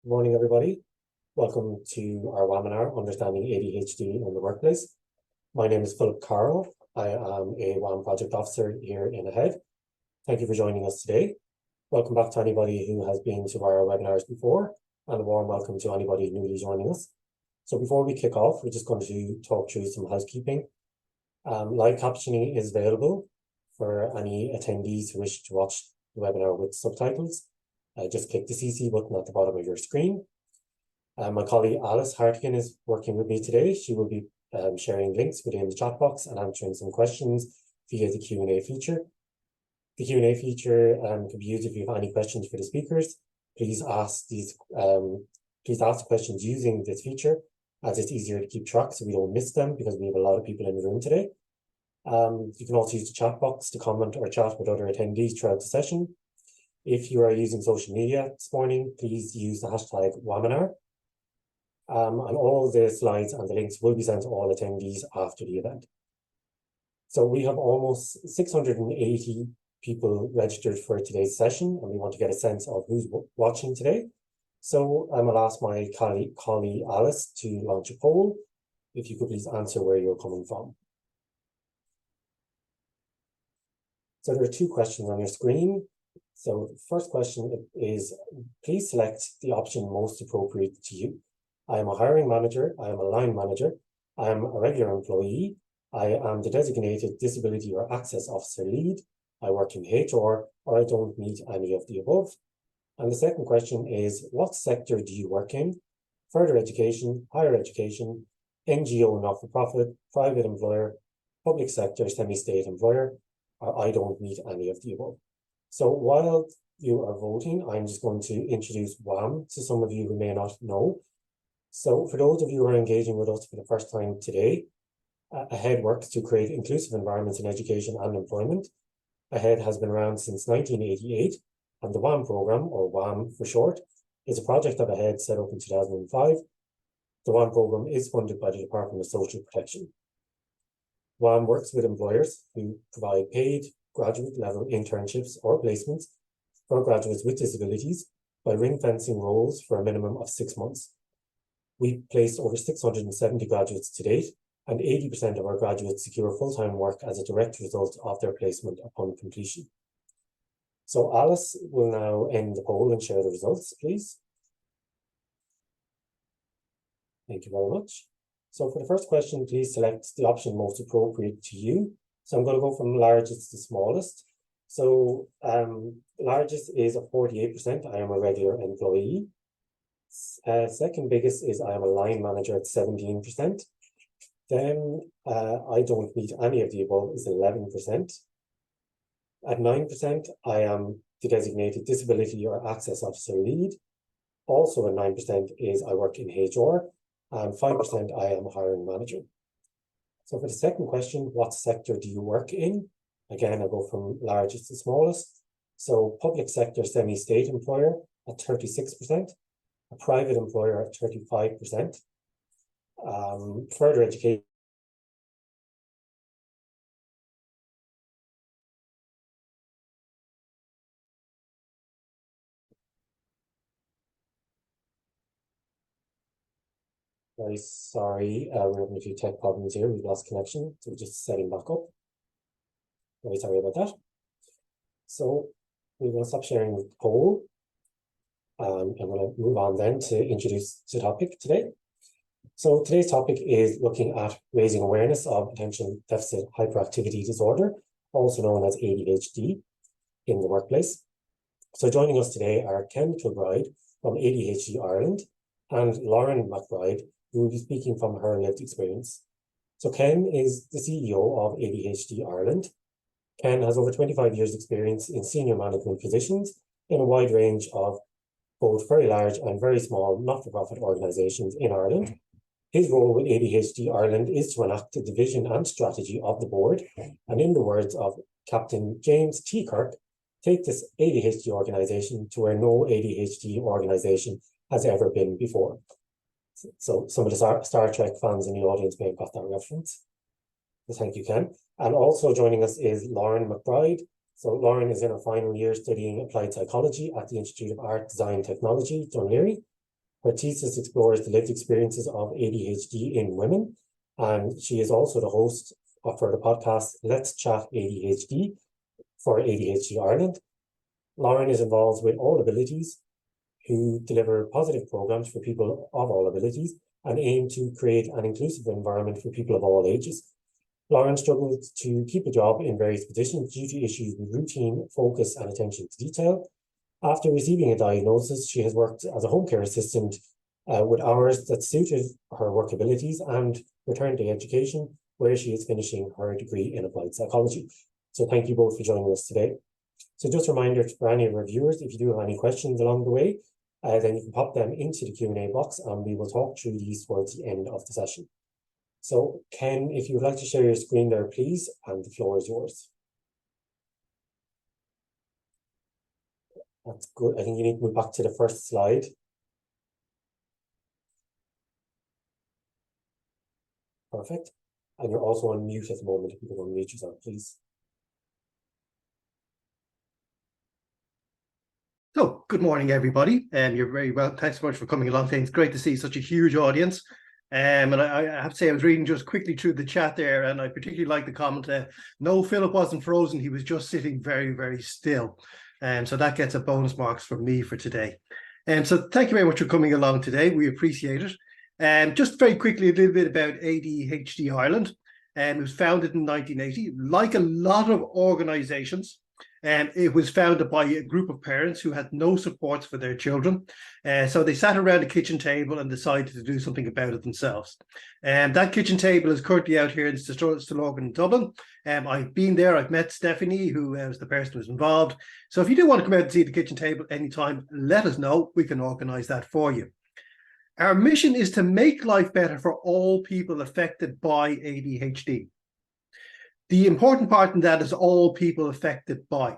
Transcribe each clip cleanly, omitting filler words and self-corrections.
Good morning, everybody. Welcome to our webinar, Understanding ADHD in the Workplace. My name is Philip Carroll. I am a WAM project officer here in AHEAD. Thank you for joining us today. Welcome back to anybody who has been to our webinars before, and a warm welcome to anybody newly joining us. So before we kick off, we're just going to talk through some housekeeping. Live captioning is available for any attendees who wish to watch the webinar with subtitles. Just click the CC button at the bottom of your screen. My colleague Alice Hartigan is working with me today. She will be sharing links within the chat box and answering some questions via the Q&A feature. The Q&A feature can be used if you have any questions for the speakers. Please ask questions using this feature, as it's easier to keep track so we don't miss them, because we have a lot of people in the room today. You can also use the chat box to comment or chat with other attendees throughout the session. If you are using social media this morning, please use the hashtag webinar. And all the slides and the links will be sent to all attendees after the event. So we have almost 680 people registered for today's session, and we want to get a sense of who's watching today. So I'll ask my colleague Alice to launch a poll. If you could please answer where you're coming from. So there are two questions on your screen. So the first question is, please select the option most appropriate to you. I am a hiring manager, I am a line manager, I am a regular employee, I am the designated disability or access officer lead, I work in HR, or I don't meet any of the above. And the second question is, what sector do you work in? Further education, higher education, NGO, not-for-profit, private employer, public sector, semi-state employer, or I don't meet any of the above. So while you are voting, I'm just going to introduce WAM to some of you who may not know. So for those of you who are engaging with us for the first time today, AHEAD works to create inclusive environments in education and employment. AHEAD has been around since 1988, and the WAM program, or WAM for short, is a project that AHEAD set up in 2005. The WAM program is funded by the Department of Social Protection. WAM works with employers who provide paid graduate-level internships or placements for graduates with disabilities by ring-fencing roles for a minimum of 6 months. We've placed over 670 graduates to date, and 80% of our graduates secure full-time work as a direct result of their placement upon completion. So Alice will now end the poll and share the results, please. Thank you very much. So for the first question, please select the option most appropriate to you. So I'm going to go from largest to smallest. So largest is at 48%. I am a regular employee. Second biggest is I am a line manager at 17%. Then I don't meet any of the above is 11%. At 9%, I am the designated disability or access officer lead. Also at 9% is I work in HR, and 5% I am a hiring manager. So for the second question, what sector do you work in? Again, I'll go from largest to smallest. So public sector semi-state employer at 36%, a private employer at 35%, further education. Very sorry, we're having a few tech problems here. We've lost connection, so we're just setting back up. Very sorry about that. So we're going to stop sharing the poll. I'm going to move on then to introduce the topic today. So today's topic is looking at raising awareness of attention deficit hyperactivity disorder, also known as ADHD, in the workplace. So joining us today are Ken Kilbride from ADHD Ireland and Lauren McBride, who will be speaking from her lived experience. So Ken is the CEO of ADHD Ireland. Ken has over 25 years experience in senior management positions in a wide range of both very large and very small not-for-profit organisations in Ireland. His role with ADHD Ireland is to enact the vision and strategy of the board, and in the words of Captain James T. Kirk, take this ADHD organisation to where no ADHD organisation has ever been before. So some of the Star Trek fans in the audience may have got that reference. So thank you, Ken. And also joining us is Lauren McBride. So Lauren is in her final year studying applied psychology at the Institute of Art, Design, Technology, Dún Laoghaire. Her thesis explores the lived experiences of ADHD in women, and she is also the host for the podcast Let's Chat ADHD for ADHD Ireland. Lauren is involved with All Abilities, who deliver positive programs for people of all abilities and aim to create an inclusive environment for people of all ages. Lauren struggled to keep a job in various positions due to issues with routine, focus, and attention to detail. After receiving a diagnosis, she has worked as a home care assistant with hours that suited her work abilities and returned to education, where she is finishing her degree in applied psychology. So thank you both for joining us today. So just a reminder for any of our viewers, if you do have any questions along the way, then you can pop them into the Q&A box and we will talk through these towards the end of the session. So Ken, if you would like to share your screen there, please, and the floor is yours. That's good. I think you need to move back to the first slide. Perfect. And you're also on mute at the moment. If you can unmute yourself, please. So, good morning, everybody. You're very well. Thanks so much for coming along today. It's great to see such a huge audience. And I have to say, I was reading just quickly through the chat there, and I particularly like the comment, no, Philip wasn't frozen. He was just sitting very, very still. So that gets a bonus marks from me for today. So thank you very much for coming along today. We appreciate it. Just very quickly, a little bit about ADHD Ireland. It was founded in 1980. Like a lot of organizations, it was founded by a group of parents who had no supports for their children. So they sat around a kitchen table and decided to do something about it themselves. That kitchen table is currently out here in Stillorgan in Dublin. I've been there. I've met Stephanie, who was the person who was involved. So if you do want to come out and see the kitchen table anytime, let us know. We can organise that for you. Our mission is to make life better for all people affected by ADHD. The important part in that is all people affected by.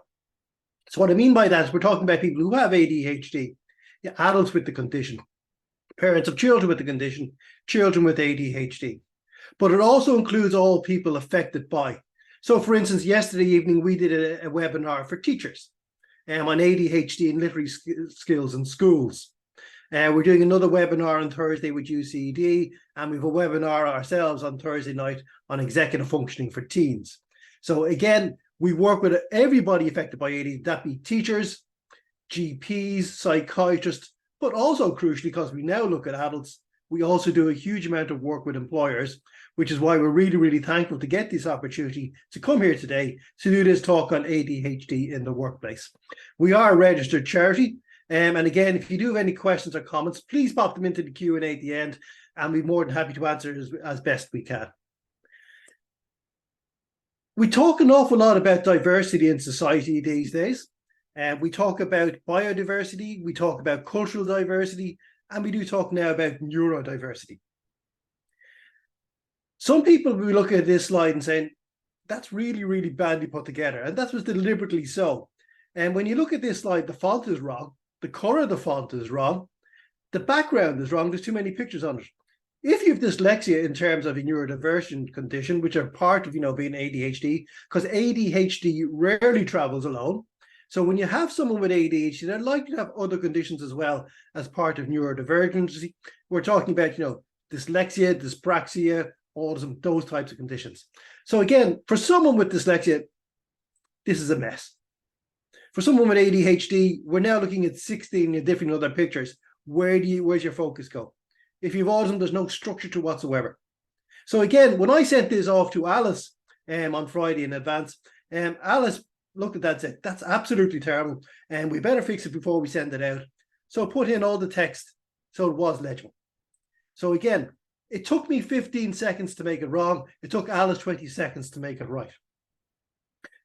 So what I mean by that is we're talking about people who have ADHD, adults with the condition, parents of children with the condition, children with ADHD. But it also includes all people affected by. So for instance, yesterday evening, we did a webinar for teachers on ADHD and literary skills in schools. We're doing another webinar on Thursday with UCD, and we have a webinar ourselves on Thursday night on executive functioning for teens. So again, we work with everybody affected by ADHD, that be teachers, GPs, psychiatrists, but also crucially, because we now look at adults, we also do a huge amount of work with employers, which is why we're really, really thankful to get this opportunity to come here today to do this talk on ADHD in the workplace. We are a registered charity. And again, if you do have any questions or comments, please pop them into the Q&A at the end, and we're more than happy to answer as best we can. We talk an awful lot about diversity in society these days. We talk about biodiversity, we talk about cultural diversity, and we do talk now about neurodiversity. Some people will be looking at this slide and saying, that's really, really badly put together, and that was deliberately so. And when you look at this slide, the font is wrong. The color of the font is wrong. The background is wrong. There's too many pictures on it. If you have dyslexia in terms of a neurodivergent condition, which are part of, being ADHD, because ADHD rarely travels alone. So when you have someone with ADHD, they're likely to have other conditions as well as part of neurodivergency. We're talking about, dyslexia, dyspraxia, autism, those types of conditions. So again, for someone with dyslexia, this is a mess. For someone with ADHD, we're now looking at 16 different other pictures. Where's your focus go? If you have autism, there's no structure to whatsoever. So again, when I sent this off to Alice on Friday in advance, Alice looked at that and said, that's absolutely terrible, and we better fix it before we send it out. So put in all the text so it was legible. So again, it took me 15 seconds to make it wrong. It took Alice 20 seconds to make it right.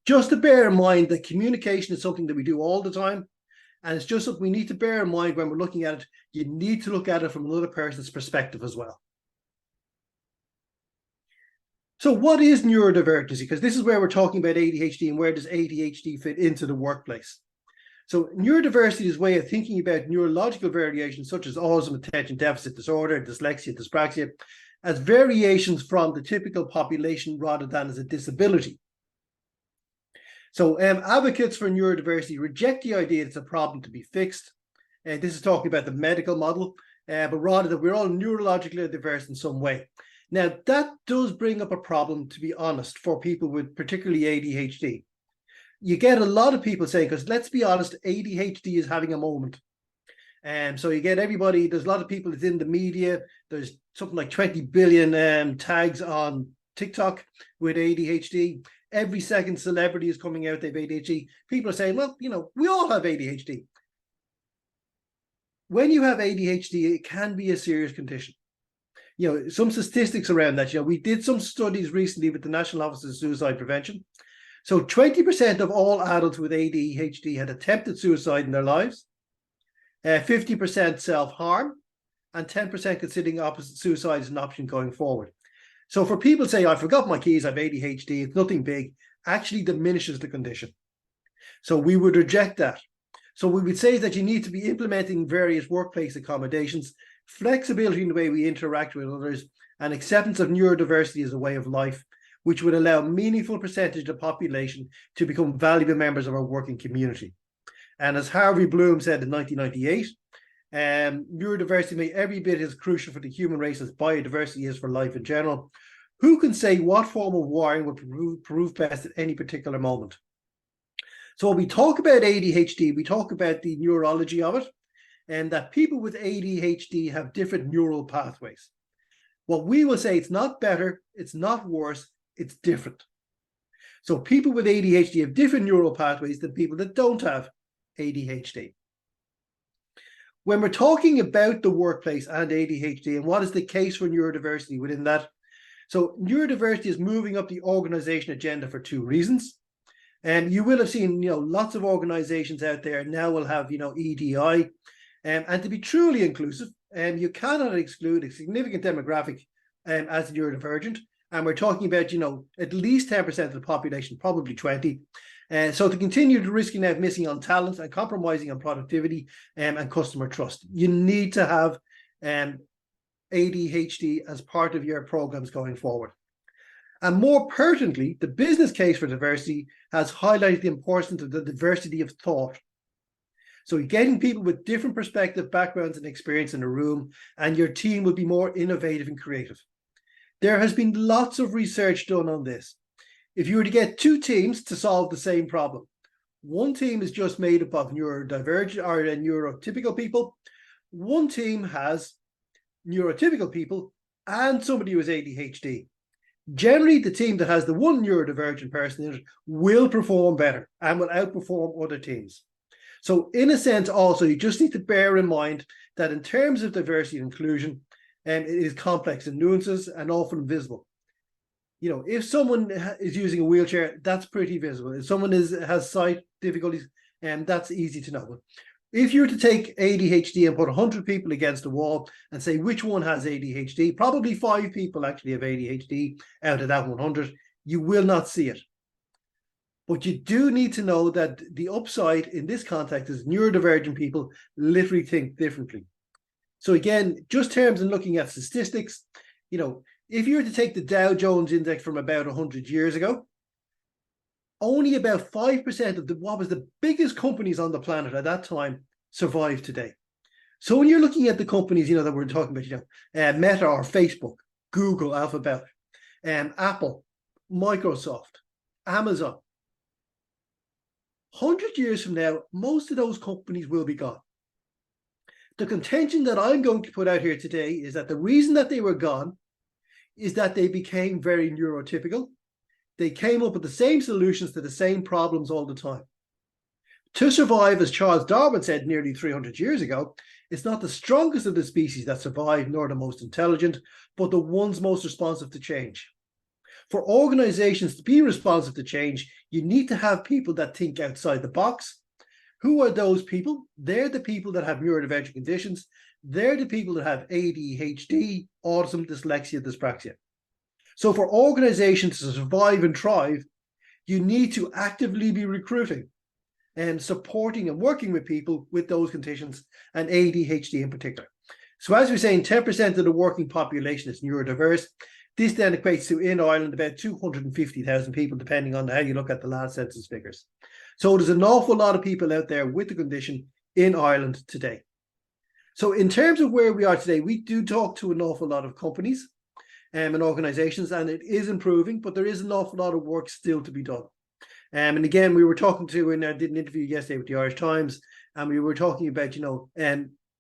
Just to bear in mind that communication is something that we do all the time, and it's just something we need to bear in mind when we're looking at it. You need to look at it from another person's perspective as well. So what is neurodivergency? Because this is where we're talking about ADHD, and where does ADHD fit into the workplace? So neurodiversity is a way of thinking about neurological variations such as autism, attention deficit disorder, dyslexia, dyspraxia, as variations from the typical population rather than as a disability. So advocates for neurodiversity reject the idea it's a problem to be fixed. And this is talking about the medical model. but rather that we're all neurologically diverse in some way. Now, that does bring up a problem, to be honest, for people with particularly ADHD. You get a lot of people saying, because let's be honest, ADHD is having a moment. So you get everybody, there's a lot of people that's in the media. There's something like 20 billion tags on TikTok with ADHD. Every second celebrity is coming out, they've ADHD. People are saying, well, we all have ADHD. When you have ADHD, it can be a serious condition. Some statistics around that. We did some studies recently with the National Office of Suicide Prevention. So 20% of all adults with ADHD had attempted suicide in their lives, 50% self-harm, and 10% considering suicide as an option going forward. So for people say, I forgot my keys, I have ADHD, it's nothing big, actually diminishes the condition. So we would reject that. So we would say that you need to be implementing various workplace accommodations, flexibility in the way we interact with others, and acceptance of neurodiversity as a way of life, which would allow a meaningful percentage of the population to become valuable members of our working community. And as Harvey Bloom said in 1998, neurodiversity may every bit as crucial for the human race as biodiversity is for life in general. Who can say what form of wiring would prove best at any particular moment? So when we talk about ADHD, we talk about the neurology of it, and that people with ADHD have different neural pathways. What we will say, it's not better, it's not worse, it's different. So people with ADHD have different neural pathways than people that don't have ADHD. When we're talking about the workplace and ADHD and what is the case for neurodiversity within that, so neurodiversity is moving up the organization agenda for two reasons. And you will have seen, lots of organizations out there now will have, EDI. And to be truly inclusive, you cannot exclude a significant demographic as neurodivergent. And we're talking about, at least 10% of the population, probably 20. So to continue the risking of missing on talent and compromising on productivity and customer trust, you need to have ADHD as part of your programs going forward. And more pertinently, the business case for diversity has highlighted the importance of the diversity of thought. So getting people with different perspective, backgrounds, and experience in a room, and your team will be more innovative and creative. There has been lots of research done on this. If you were to get two teams to solve the same problem, one team is just made up of neurodivergent or neurotypical people. One team has neurotypical people and somebody who has ADHD. Generally, the team that has the one neurodivergent person in it will perform better and will outperform other teams. So in a sense, also, you just need to bear in mind that in terms of diversity and inclusion, it is complex in nuances and often invisible. If someone is using a wheelchair, that's pretty visible. If someone has sight difficulties, that's easy to know. But if you were to take ADHD and put 100 people against a wall and say which one has ADHD, probably 5 people actually have ADHD out of that 100, you will not see it. But you do need to know that the upside in this context is neurodivergent people literally think differently. So again, just terms and looking at statistics, if you were to take the Dow Jones index from about 100 years ago, only about 5% of what was the biggest companies on the planet at that time survived today. So when you're looking at the companies, that we're talking about, Meta or Facebook, Google, Alphabet, Apple, Microsoft, Amazon, 100 years from now, most of those companies will be gone. The contention that I'm going to put out here today is that the reason that they were gone is that they became very neurotypical. They came up with the same solutions to the same problems all the time. To survive, as Charles Darwin said nearly 300 years ago, it's not the strongest of the species that survive, nor the most intelligent, but the ones most responsive to change. For organizations to be responsive to change, you need to have people that think outside the box. Who are those people? They're the people that have neurodivergent conditions. They're the people that have ADHD, autism, dyslexia, dyspraxia. So for organizations to survive and thrive, you need to actively be recruiting and supporting and working with people with those conditions and ADHD in particular. So as we're saying, 10% of the working population is neurodiverse. This then equates to, in Ireland, about 250,000 people, depending on how you look at the last census figures. So there's an awful lot of people out there with the condition in Ireland today. So in terms of where we are today, we do talk to an awful lot of companies and organizations, and it is improving, but there is an awful lot of work still to be done. And again, we were talking to, and I did an interview yesterday with the Irish Times, and we were talking about,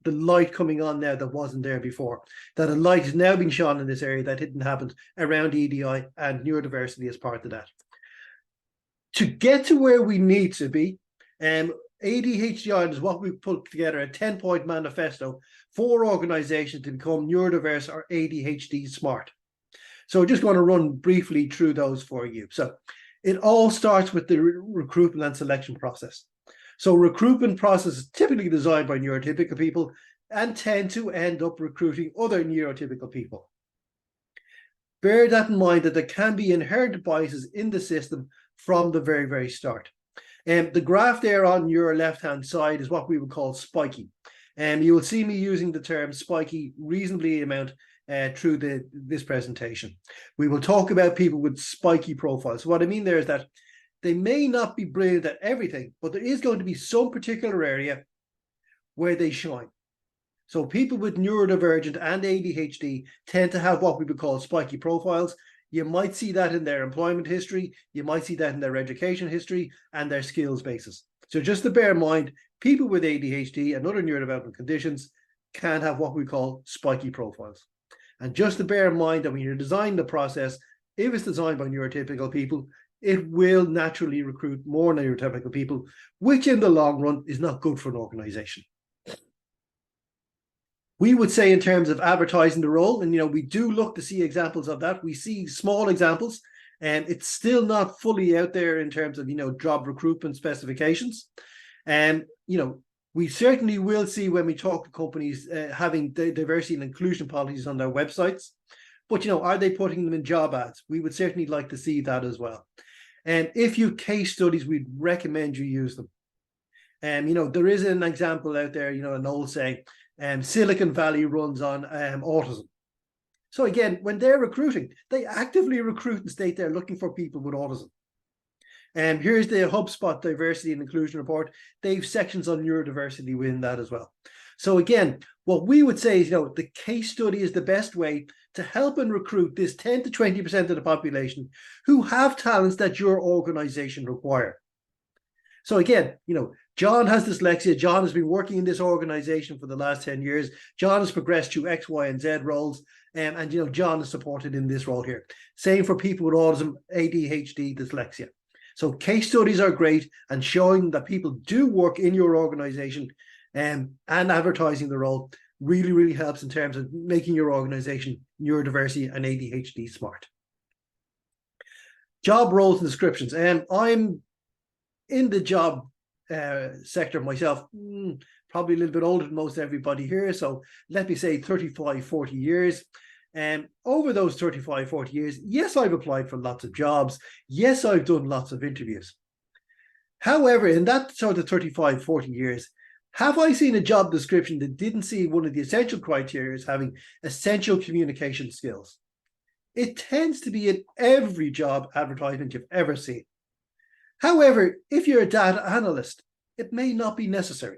the light coming on now that wasn't there before, that a light is now being shone in this area that didn't happen around EDI and neurodiversity as part of that. To get to where we need to be, ADHD Ireland is what we put together a 10-point manifesto for organizations to become neurodiverse or ADHD smart. So we're just going to run briefly through those for you. So it all starts with the recruitment and selection process. So recruitment process is typically designed by neurotypical people and tend to end up recruiting other neurotypical people. Bear that in mind that there can be inherent biases in the system from the very, very start. The graph there on your left-hand side is what we would call spiky. You will see me using the term spiky reasonably amount through this presentation. We will talk about people with spiky profiles. So what I mean there is that they may not be brilliant at everything, but there is going to be some particular area where they shine. So people with neurodivergent and ADHD tend to have what we would call spiky profiles. You might see that in their employment history, you might see that in their education history and their skills basis. So just to bear in mind, people with ADHD and other neurodevelopmental conditions can have what we call spiky profiles. And just to bear in mind that when you're designing the process, if it's designed by neurotypical people, it will naturally recruit more neurotypical people, which in the long run is not good for an organization. We would say in terms of advertising the role, and we do look to see examples of that. We see small examples, and it's still not fully out there in terms of job recruitment specifications. And we certainly will see when we talk to companies having diversity and inclusion policies on their websites. But are they putting them in job ads? We would certainly like to see that as well. And if you have case studies, we'd recommend you use them. There is an example out there, an old saying, Silicon Valley runs on autism. So again, when they're recruiting, they actively recruit and state they're looking for people with autism. Here's the HubSpot Diversity and Inclusion Report. They have sections on neurodiversity within that as well. So again, what we would say is, the case study is the best way to help and recruit this 10 to 20% of the population who have talents that your organization require. So again, John has dyslexia. John has been working in this organization for the last 10 years. John has progressed through X, Y, and Z roles. And John is supported in this role here. Same for people with autism, ADHD, dyslexia. So case studies are great, and showing that people do work in your organization and advertising the role really, really helps in terms of making your organization neurodiversity and ADHD smart. Job roles and descriptions. I'm in the job sector myself, probably a little bit older than most everybody here. So let me say 35, 40 years. And over those 35, 40 years, yes, I've applied for lots of jobs. Yes, I've done lots of interviews. However, in that sort of 35, 40 years, have I seen a job description that didn't see one of the essential criteria as having essential communication skills? It tends to be in every job advertisement you've ever seen. However, if you're a data analyst, it may not be necessary.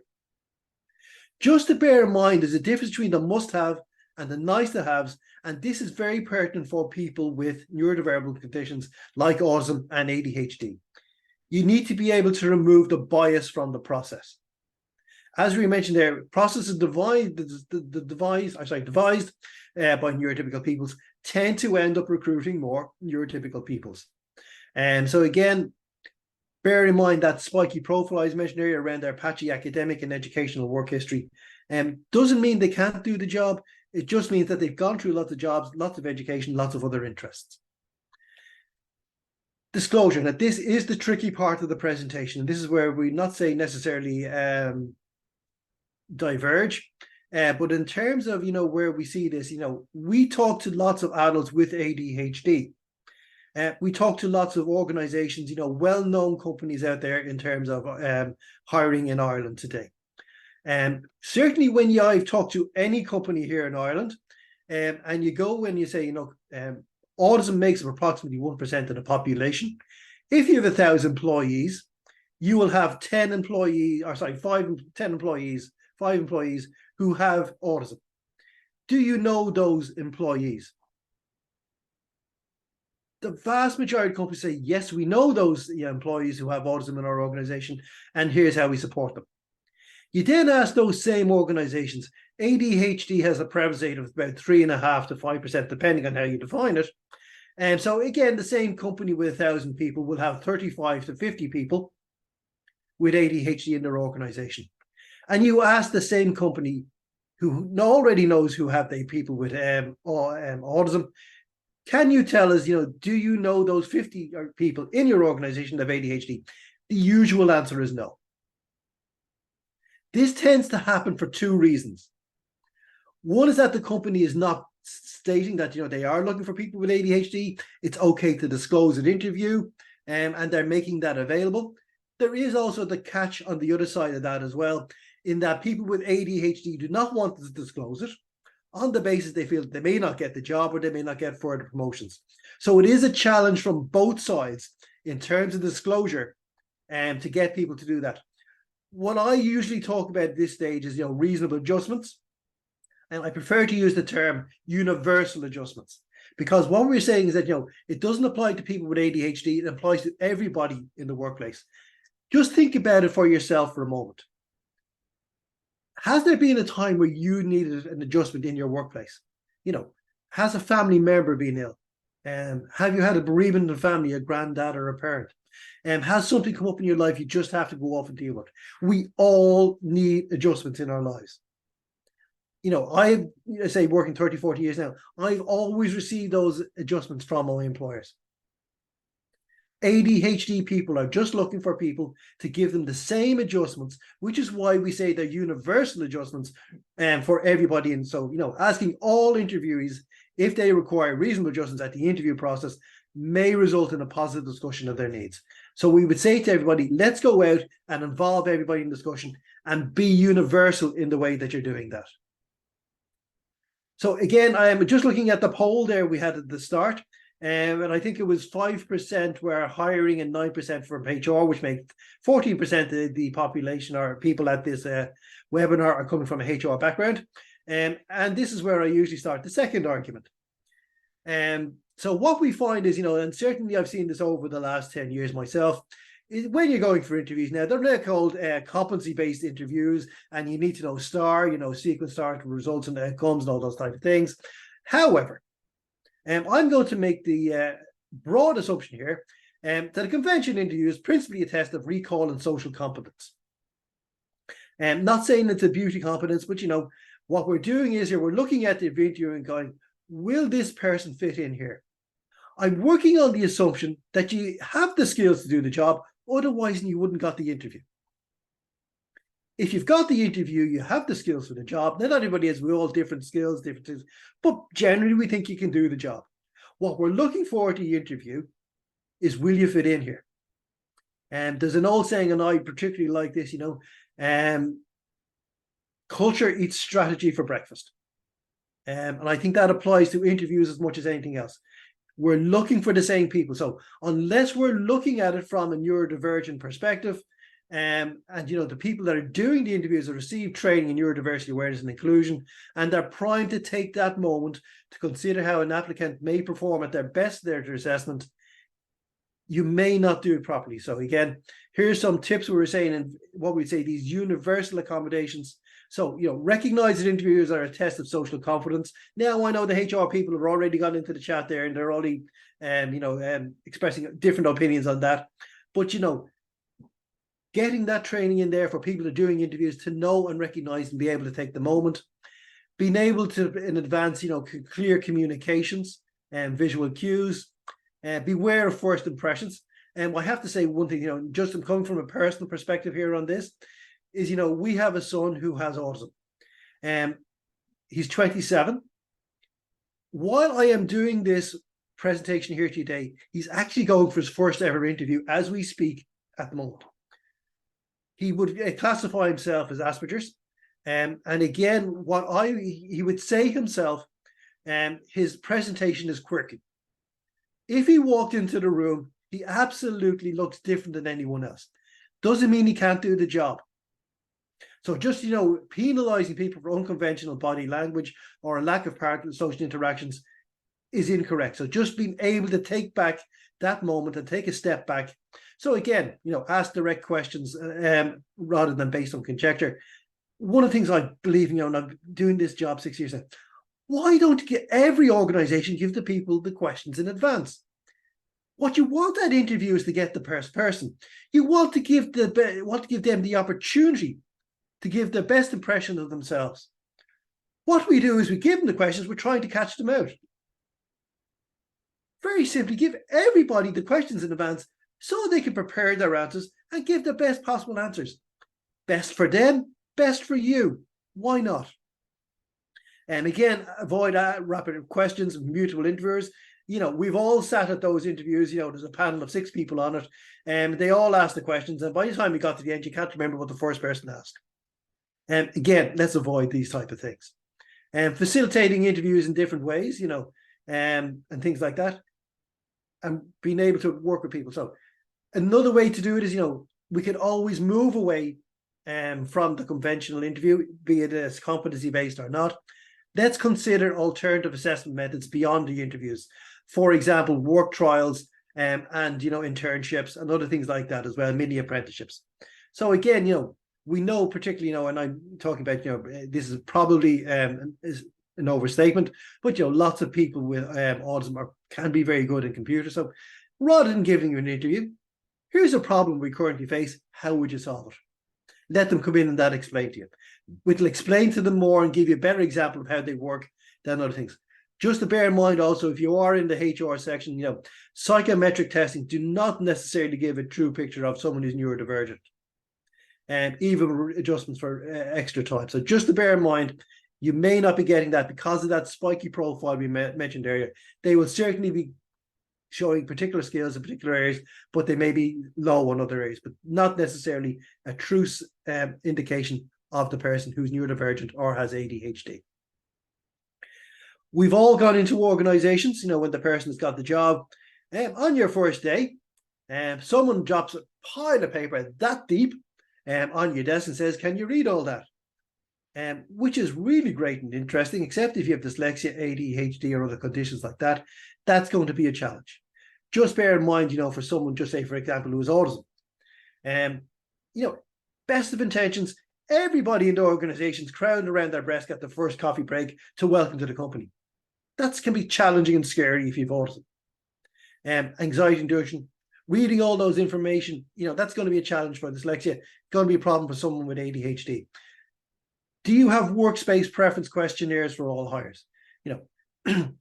Just to bear in mind, there's a difference between the must-have and the nice-to-haves, and this is very pertinent for people with neurodevelopmental conditions like autism and ADHD. You need to be able to remove the bias from the process. As we mentioned there, processes devised by neurotypical peoples tend to end up recruiting more neurotypical peoples. And so again, bear in mind that spiky profile I mentioned earlier around their patchy academic and educational work history. Doesn't mean they can't do the job. It just means that they've gone through lots of jobs, lots of education, lots of other interests. Disclosure. Now, this is the tricky part of the presentation. This is where we not say necessarily diverge, but in terms of, where we see this, we talk to lots of adults with ADHD. We talk to lots of organizations, well-known companies out there in terms of hiring in Ireland today. Certainly when I've talked to any company here in Ireland, and you go and you say, autism makes up approximately 1% of the population. If you have 1,000 employees, you will have 5 employees who have autism. Do you know those employees? The vast majority of companies say, yes, we know those employees who have autism in our organization, and here's how we support them. You then ask those same organizations, ADHD has a prevalence rate of about 3.5% to 5%, depending on how you define it. And so again, the same company with 1,000 people will have 35 to 50 people with ADHD in their organization. And you ask the same company who already knows who have they people with autism, can you tell us, do you know those 50 people in your organization that have ADHD? The usual answer is no. This tends to happen for two reasons. One is that the company is not stating that they are looking for people with ADHD. It's okay to disclose an interview, and they're making that available. There is also the catch on the other side of that as well, in that people with ADHD do not want to disclose it on the basis they feel they may not get the job or they may not get further promotions. So it is a challenge from both sides in terms of disclosure to get people to do that. What I usually talk about at this stage is reasonable adjustments. And I prefer to use the term universal adjustments, because what we're saying is that it doesn't apply to people with ADHD, it applies to everybody in the workplace. Just think about it for yourself for a moment. Has there been a time where you needed an adjustment in your workplace? Has a family member been ill? Have you had a bereavement in the family, a granddad or a parent? Has something come up in your life you just have to go off and deal with? We all need adjustments in our lives. I say working 30, 40 years now, I've always received those adjustments from my employers. ADHD people are just looking for people to give them the same adjustments, which is why we say they're universal adjustments for everybody. And so, asking all interviewees if they require reasonable adjustments at the interview process may result in a positive discussion of their needs. So we would say to everybody, let's go out and involve everybody in discussion and be universal in the way that you're doing that. So again, I am just looking at the poll there we had at the start. And I think it was 5% were hiring and 9% from HR, which makes 14% of the population or people at this webinar are coming from a HR background. And this is where I usually start the second argument. So what we find is, and certainly I've seen this over the last 10 years myself, is when you're going for interviews now, they're now called competency-based interviews, and you need to know STAR, sequence STAR, results and outcomes and all those type of things. However, I'm going to make the broad assumption here that a convention interview is principally a test of recall and social competence. Not saying it's a beauty competence, but what we're doing is we're looking at the interview and going, will this person fit in here? I'm working on the assumption that you have the skills to do the job, otherwise you wouldn't got the interview. If you've got the interview, you have the skills for the job. Not everybody has, we all different skills, different things, but generally we think you can do the job. What we're looking for at the interview is, will you fit in here? And there's an old saying, and I particularly like this, culture eats strategy for breakfast. And I think that applies to interviews as much as anything else. We're looking for the same people. So unless we're looking at it from a neurodivergent perspective, and the people that are doing the interviews have received training in neurodiversity awareness and inclusion, and they're primed to take that moment to consider how an applicant may perform at their best in their assessment, you may not do it properly. So again, here's some tips we were saying, and what we'd say, these universal accommodations. So, recognize that interviews are a test of social confidence. Now, I know the HR people have already gone into the chat there and they're already, expressing different opinions on that. But, getting that training in there for people who are doing interviews to know and recognize and be able to take the moment, being able to, in advance, clear communications and visual cues, beware of first impressions. And I have to say one thing, just coming from a personal perspective here on this, is, we have a son who has autism. He's 27. While I am doing this presentation here today, he's actually going for his first ever interview as we speak at the moment. He would classify himself as Asperger's. And again, he would say himself, his presentation is quirky. If he walked into the room, he absolutely looks different than anyone else. Doesn't mean he can't do the job. So just, penalizing people for unconventional body language or a lack of part of social interactions is incorrect. So just being able to take back that moment and take a step back. So again, ask direct questions rather than based on conjecture. One of the things I believe, and I'm doing this job 6 years now, why don't every organization give the people the questions in advance? What you want that interview is to get the person. You want to give them the opportunity to give the best impression of themselves. What we do is we give them the questions, we're trying to catch them out. Very simply, give everybody the questions in advance so they can prepare their answers and give the best possible answers. Best for them, best for you. Why not? And again, avoid rapid questions, mutable interviewers. We've all sat at those interviews, there's a panel of 6 people on it, and they all ask the questions. And by the time we got to the end, you can't remember what the first person asked. And again, let's avoid these type of things. And facilitating interviews in different ways, and things like that, and being able to work with people. So another way to do it is, we can always move away from the conventional interview, be it as competency-based or not. Let's consider alternative assessment methods beyond the interviews. For example, work trials and internships and other things like that as well, mini apprenticeships. So again, we know particularly, and I'm talking about, this is probably is an overstatement, but lots of people with autism can be very good in computers. So rather than giving you an interview, here's a problem we currently face. How would you solve it? Let them come in and that explain to you. We'll explain to them more and give you a better example of how they work than other things. Just to bear in mind also, if you are in the HR section, psychometric testing do not necessarily give a true picture of someone who's neurodivergent. And even adjustments for extra time. So just to bear in mind, you may not be getting that because of that spiky profile we mentioned earlier. They will certainly be showing particular skills in particular areas, but they may be low on other areas, but not necessarily a true indication of the person who's neurodivergent or has ADHD. We've all gone into organizations, when the person has got the job. On your first day, someone drops a pile of paper that deep on your desk and says, can you read all that? Which is really great and interesting, except if you have dyslexia, ADHD, or other conditions like that, that's going to be a challenge. Just bear in mind, for someone, just say, for example, who has autism, best of intentions, everybody in the organizations crowding around their desk at the first coffee break to welcome to the company. That can be challenging and scary if you've autism. Anxiety induction, reading all those information, that's going to be a challenge for dyslexia, going to be a problem for someone with ADHD. Do you have workspace preference questionnaires for all hires?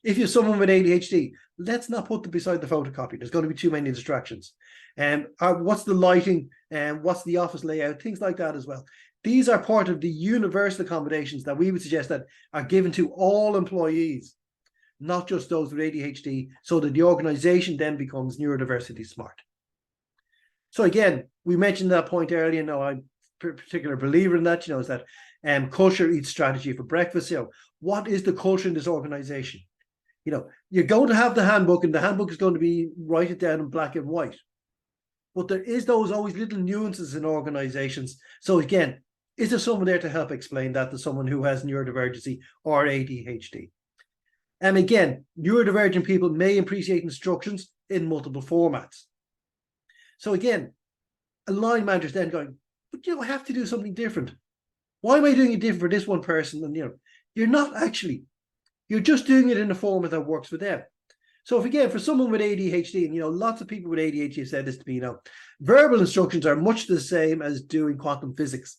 If you're someone with ADHD, let's not put them beside the photocopy. There's going to be too many distractions. What's the lighting? What's the office layout? Things like that as well. These are part of the universal accommodations that we would suggest that are given to all employees, not just those with ADHD, so that the organization then becomes neurodiversity smart. So again, we mentioned that point earlier. I'm a particular believer in that, is that culture eats strategy for breakfast. What is the culture in this organization? You're going to have the handbook, and the handbook is going to be write it down in black and white. But there is those always little nuances in organizations. So again, is there someone there to help explain that to someone who has neurodivergency or ADHD? And again, neurodivergent people may appreciate instructions in multiple formats. So again, a line manager's then going, but I have to do something different. Why am I doing it different for this one person? And you're not actually. You're just doing it in a format that works for them. So if again, for someone with ADHD, and lots of people with ADHD have said this to me, verbal instructions are much the same as doing quantum physics.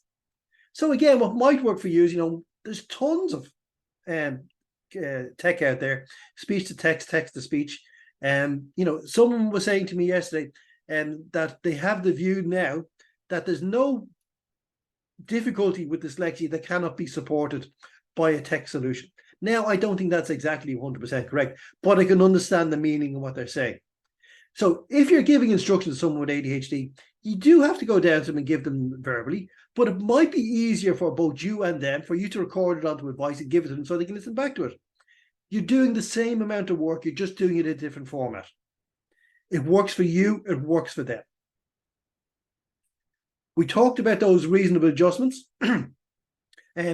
So again, what might work for you is, there's tons of tech out there, speech to text, text to speech. Someone was saying to me yesterday that they have the view now that there's no difficulty with dyslexia that cannot be supported by a tech solution. Now, I don't think that's exactly 100% correct, but I can understand the meaning of what they're saying. So if you're giving instructions to someone with ADHD, you do have to go down to them and give them verbally, but it might be easier for both you and them for you to record it onto a device and give it to them so they can listen back to it. You're doing the same amount of work, you're just doing it in a different format. It works for you, it works for them. We talked about those reasonable adjustments.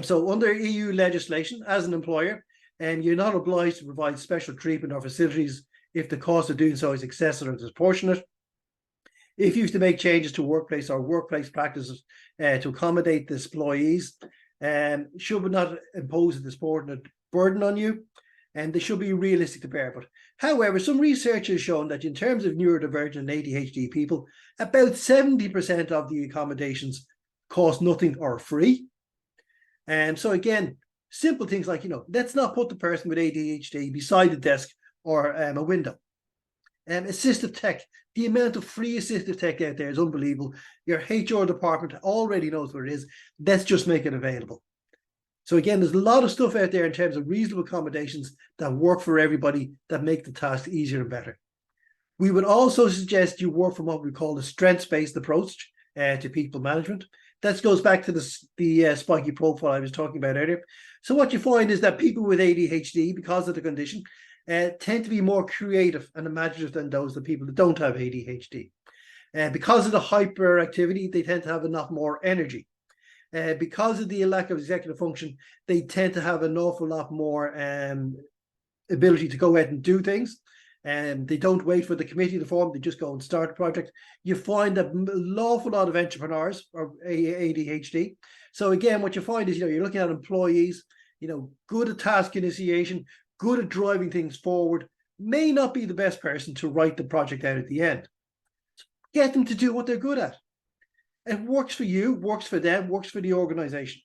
So under EU legislation, as an employer, you're not obliged to provide special treatment or facilities if the cost of doing so is excessive or disproportionate. If you have to make changes to workplace or workplace practices to accommodate the employees, should not impose a disproportionate burden on you, and they should be realistic to bear. But however, some research has shown that in terms of neurodivergent and ADHD people, about 70% of the accommodations cost nothing or are free. And so again, simple things like, let's not put the person with ADHD beside the desk or a window. Assistive tech, the amount of free assistive tech out there is unbelievable. Your HR department already knows what it is. Let's just make it available. So again, there's a lot of stuff out there in terms of reasonable accommodations that work for everybody, that make the task easier and better. We would also suggest you work from what we call a strengths-based approach to people management. That goes back to the spiky profile I was talking about earlier. So what you find is that people with ADHD, because of the condition, tend to be more creative and imaginative than the people that don't have ADHD. Because of the hyperactivity, they tend to have a lot more energy. Because of the lack of executive function, they tend to have an awful lot more ability to go ahead and do things. And they don't wait for the committee to form, they just go and start a project. You find that an awful lot of entrepreneurs are ADHD. So again, what you find is, you're looking at employees, good at task initiation, good at driving things forward, may not be the best person to write the project out at the end. Get them to do what they're good at. It works for you, works for them, works for the organization.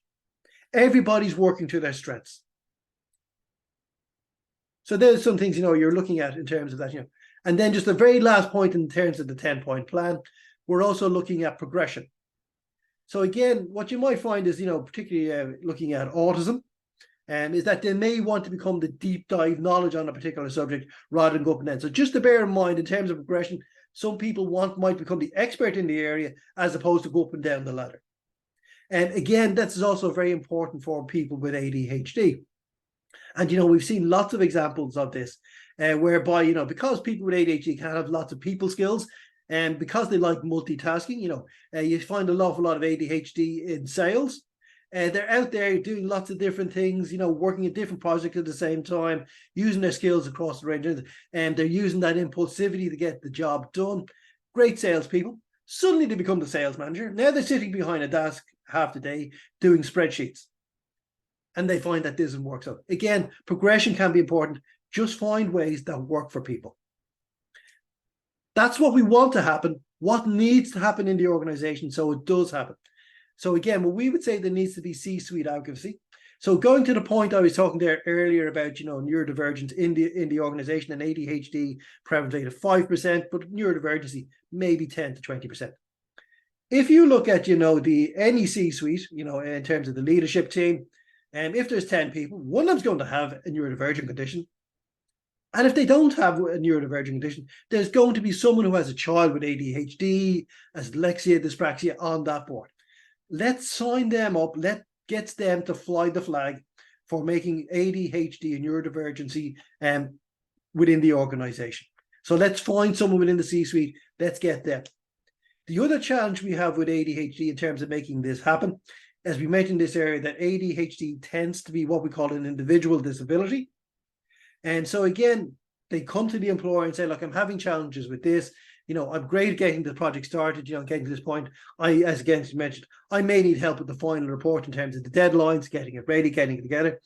Everybody's working to their strengths. So there's some things, you're looking at in terms of that, And then just the very last point in terms of the 10-point plan, we're also looking at progression. So again, what you might find is, particularly looking at autism, is that they may want to become the deep dive knowledge on a particular subject rather than go up and down. So just to bear in mind, in terms of progression, some people might become the expert in the area as opposed to go up and down the ladder. And again, this is also very important for people with ADHD. And, we've seen lots of examples of this, whereby, because people with ADHD can have lots of people skills, and because they like multitasking, you find an awful lot of ADHD in sales. They're out there doing lots of different things, working at different projects at the same time, using their skills across the range, and they're using that impulsivity to get the job done. Great salespeople. Suddenly they become the sales manager. Now they're sitting behind a desk half the day doing spreadsheets. And they find that doesn't work. So again, progression can be important. Just find ways that work for people. That's what we want to happen. What needs to happen in the organization so it does happen. So again, what we would say there needs to be C-suite advocacy. So going to the point I was talking there earlier about, neurodivergence in the organization, and ADHD prevalence rate of 5%, but neurodivergency maybe 10 to 20%. If you look at, any C-suite, in terms of the leadership team, if there's 10 people, one of them's going to have a neurodivergent condition. And if they don't have a neurodivergent condition, there's going to be someone who has a child with ADHD, dyslexia, dyspraxia on that board. Let's sign them up. Let's get them to fly the flag for making ADHD and neurodivergency within the organization. So let's find someone within the C-suite. Let's get them. The other challenge we have with ADHD in terms of making this happen, as we mentioned this area, that ADHD tends to be what we call an individual disability. And so again, they come to the employer and say, look, I'm having challenges with this. I'm great at getting the project started, getting to this point. As again, you mentioned, I may need help with the final report in terms of the deadlines, getting it ready, getting it together.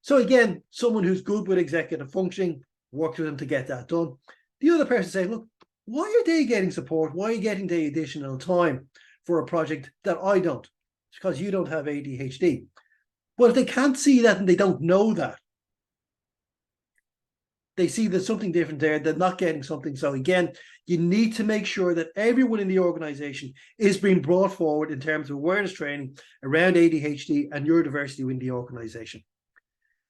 So again, someone who's good with executive functioning, work with them to get that done. The other person saying, look, why are they getting support? Why are you getting the additional time for a project that I don't? It's because you don't have ADHD. Well, if they can't see that and they don't know that, they see there's something different there, they're not getting something. So again, you need to make sure that everyone in the organization is being brought forward in terms of awareness training around ADHD and neurodiversity within the organization.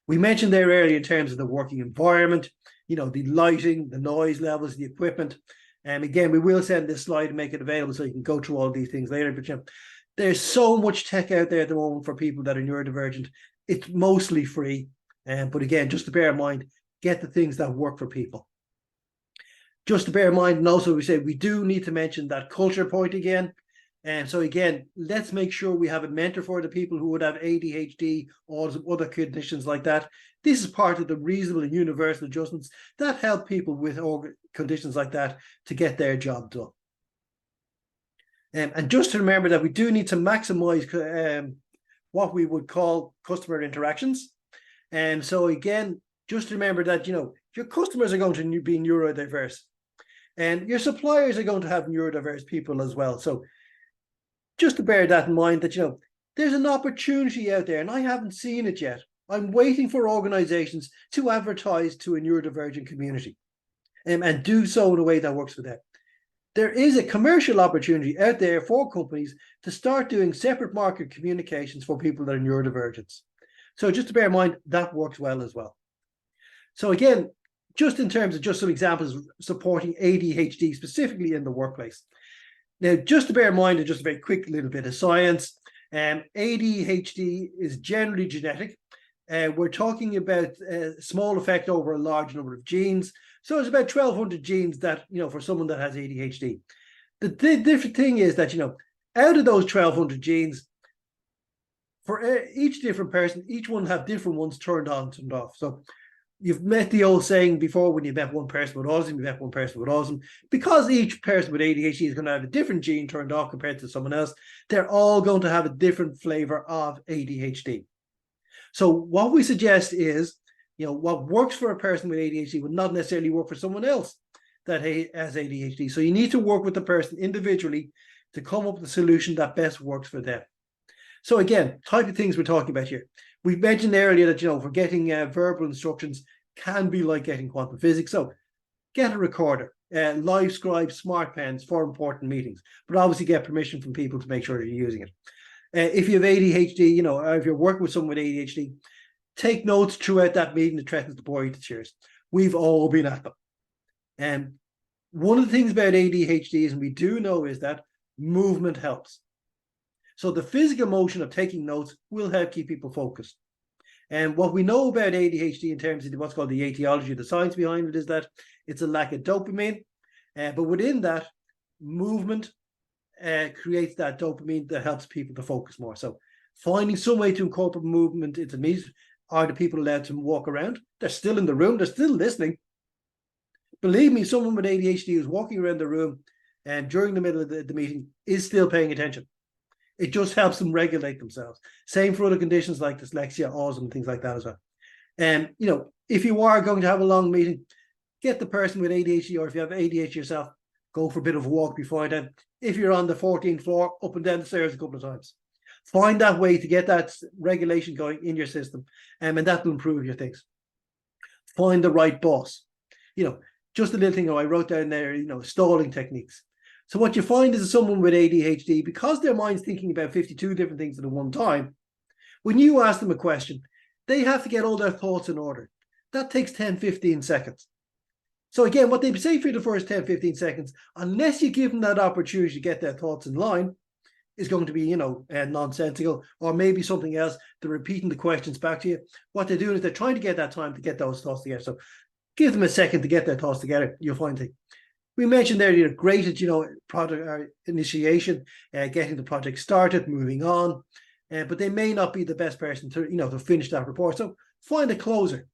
We mentioned there earlier in terms of the working environment, the lighting, the noise levels, the equipment. And again, we will send this slide and make it available so you can go through all these things later. But there's so much tech out there at the moment for people that are neurodivergent. It's mostly free. But again, just to bear in mind, get the things that work for people. Just to bear in mind, and also we say we do need to mention that culture point again. And so again, let's make sure we have a mentor for the people who would have ADHD or some other conditions like that. This is part of the reasonable and universal adjustments that help people with conditions like that to get their job done. And just to remember that we do need to maximize what we would call customer interactions. And so again, just remember that, your customers are going to be neurodiverse and your suppliers are going to have neurodiverse people as well. So just to bear that in mind that, there's an opportunity out there and I haven't seen it yet. I'm waiting for organizations to advertise to a neurodivergent community and do so in a way that works for them. There is a commercial opportunity out there for companies to start doing separate market communications for people that are neurodivergent. So just to bear in mind, that works well as well. So again, just in terms of just some examples supporting ADHD specifically in the workplace. Now, just to bear in mind, and just a very quick little bit of science, ADHD is generally genetic. We're talking about a small effect over a large number of genes. So it's about 1,200 genes that, for someone that has ADHD. The different thing is that, out of those 1,200 genes, for each different person, each one have different ones turned on, turned off. So you've met the old saying before, when you met one person with autism, you met one person with autism. Because each person with ADHD is going to have a different gene turned off compared to someone else, they're all going to have a different flavor of ADHD. So what we suggest is, what works for a person with ADHD would not necessarily work for someone else that has ADHD. So you need to work with the person individually to come up with a solution that best works for them. So again, type of things we're talking about here. We mentioned earlier that, for getting verbal instructions can be like getting quantum physics. So get a recorder, LiveScribe, smart pens for important meetings, but obviously get permission from people to make sure you're using it. If you have ADHD, or if you're working with someone with ADHD, take notes throughout that meeting that threatens to bore you to tears. We've all been at them. And one of the things about ADHD is, and we do know, is that movement helps. So the physical motion of taking notes will help keep people focused. And what we know about ADHD in terms of what's called the etiology, the science behind it, is that it's a lack of dopamine. But within that, movement creates that dopamine that helps people to focus more. So finding some way to incorporate movement into meetings. Are the people allowed to walk around? They're still in the room. They're still listening. Believe me, someone with ADHD who's walking around the room and during the middle of the meeting is still paying attention. It just helps them regulate themselves. Same for other conditions like dyslexia, autism, things like that as well. And, if you are going to have a long meeting, get the person with ADHD, or if you have ADHD yourself, go for a bit of a walk before then. If you're on the 14th floor, up and down the stairs a couple of times. Find that way to get that regulation going in your system, and that will improve your things. Find the right boss. Just a little thing I wrote down there, stalling techniques. So what you find is someone with ADHD, because their mind's thinking about 52 different things at one time, when you ask them a question, they have to get all their thoughts in order. That takes 10, 15 seconds. So again, what they say for the first 10, 15 seconds, unless you give them that opportunity to get their thoughts in line, is going to be, nonsensical, or maybe something else. They're repeating the questions back to you. What they're doing is they're trying to get that time to get those thoughts together. So give them a second to get their thoughts together. You'll find things. We mentioned there, you're great at, project initiation, getting the project started, moving on, but they may not be the best person to, to finish that report. So find a closer.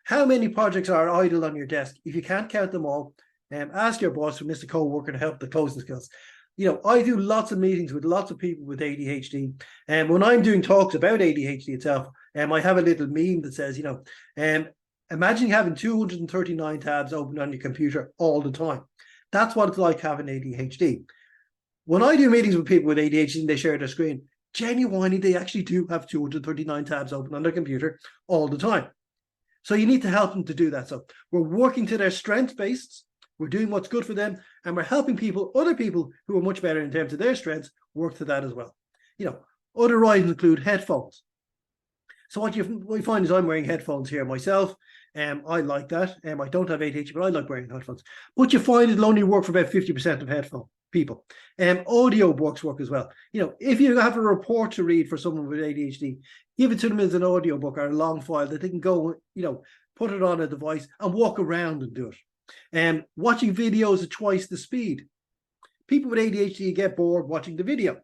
How many projects are idle on your desk? If you can't count them all, ask your boss or Mr. Co-worker to help the closing skills. I do lots of meetings with lots of people with ADHD. And when I'm doing talks about ADHD itself, I have a little meme that says, imagine having 239 tabs open on your computer all the time. That's what it's like having ADHD. When I do meetings with people with ADHD and they share their screen, genuinely, they actually do have 239 tabs open on their computer all the time. So you need to help them to do that. So we're working to their strength based. We're doing what's good for them, and we're helping other people who are much better in terms of their strengths, work to that as well. Other items include headphones. So what we find is I'm wearing headphones here myself. I like that. I don't have ADHD, but I like wearing headphones. But you find it'll only work for about 50% of headphone people. Audio books work as well. If you have a report to read for someone with ADHD, give it to them as an audio book or a long file that they can go, put it on a device and walk around and do it. Watching videos at twice the speed. people with ADHD get bored watching the video.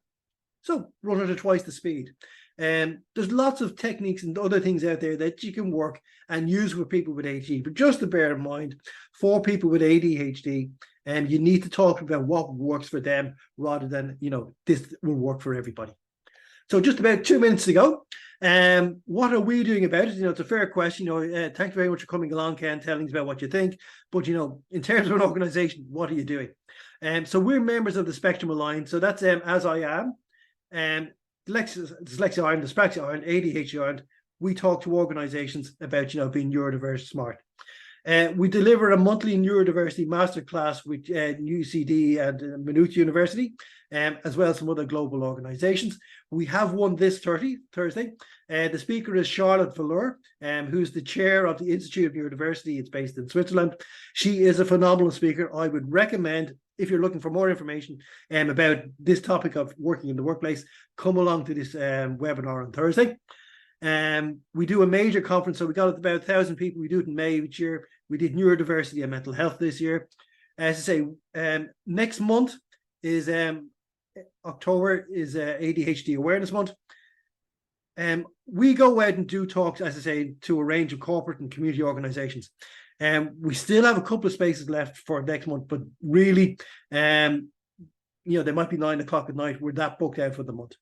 So run it at twice the speed. There's lots of techniques and other things out there that you can work and use with people with ADHD. But just to bear in mind, for people with ADHD, you need to talk about what works for them rather than, this will work for everybody. So just about 2 minutes to go. What are we doing about it? It's a fair question. Thank you very much for coming along, Ken, telling us about what you think. But, in terms of an organization, what are you doing? So we're members of the Spectrum Alliance. So that's As I Am. Dyslexia Ireland, Dyspraxia Ireland, ADHD Ireland. We talk to organizations about, being neurodiverse smart. We deliver a monthly neurodiversity masterclass with UCD and Maynooth University, as well as some other global organizations. We have one this Thursday. The speaker is Charlotte Valeur, who's the chair of the Institute of Neurodiversity. It's based in Switzerland. She is a phenomenal speaker. I would recommend, if you're looking for more information about this topic of working in the workplace, come along to this webinar on Thursday. We do a major conference, so we got about 1,000 people. We do it in May each year. We did neurodiversity and mental health this year. As I say, next month is October is ADHD Awareness Month. We go out and do talks, as I say, to a range of corporate and community organizations. We still have a couple of spaces left for next month, but really, they might be 9 o'clock at night. We're that booked out for the month.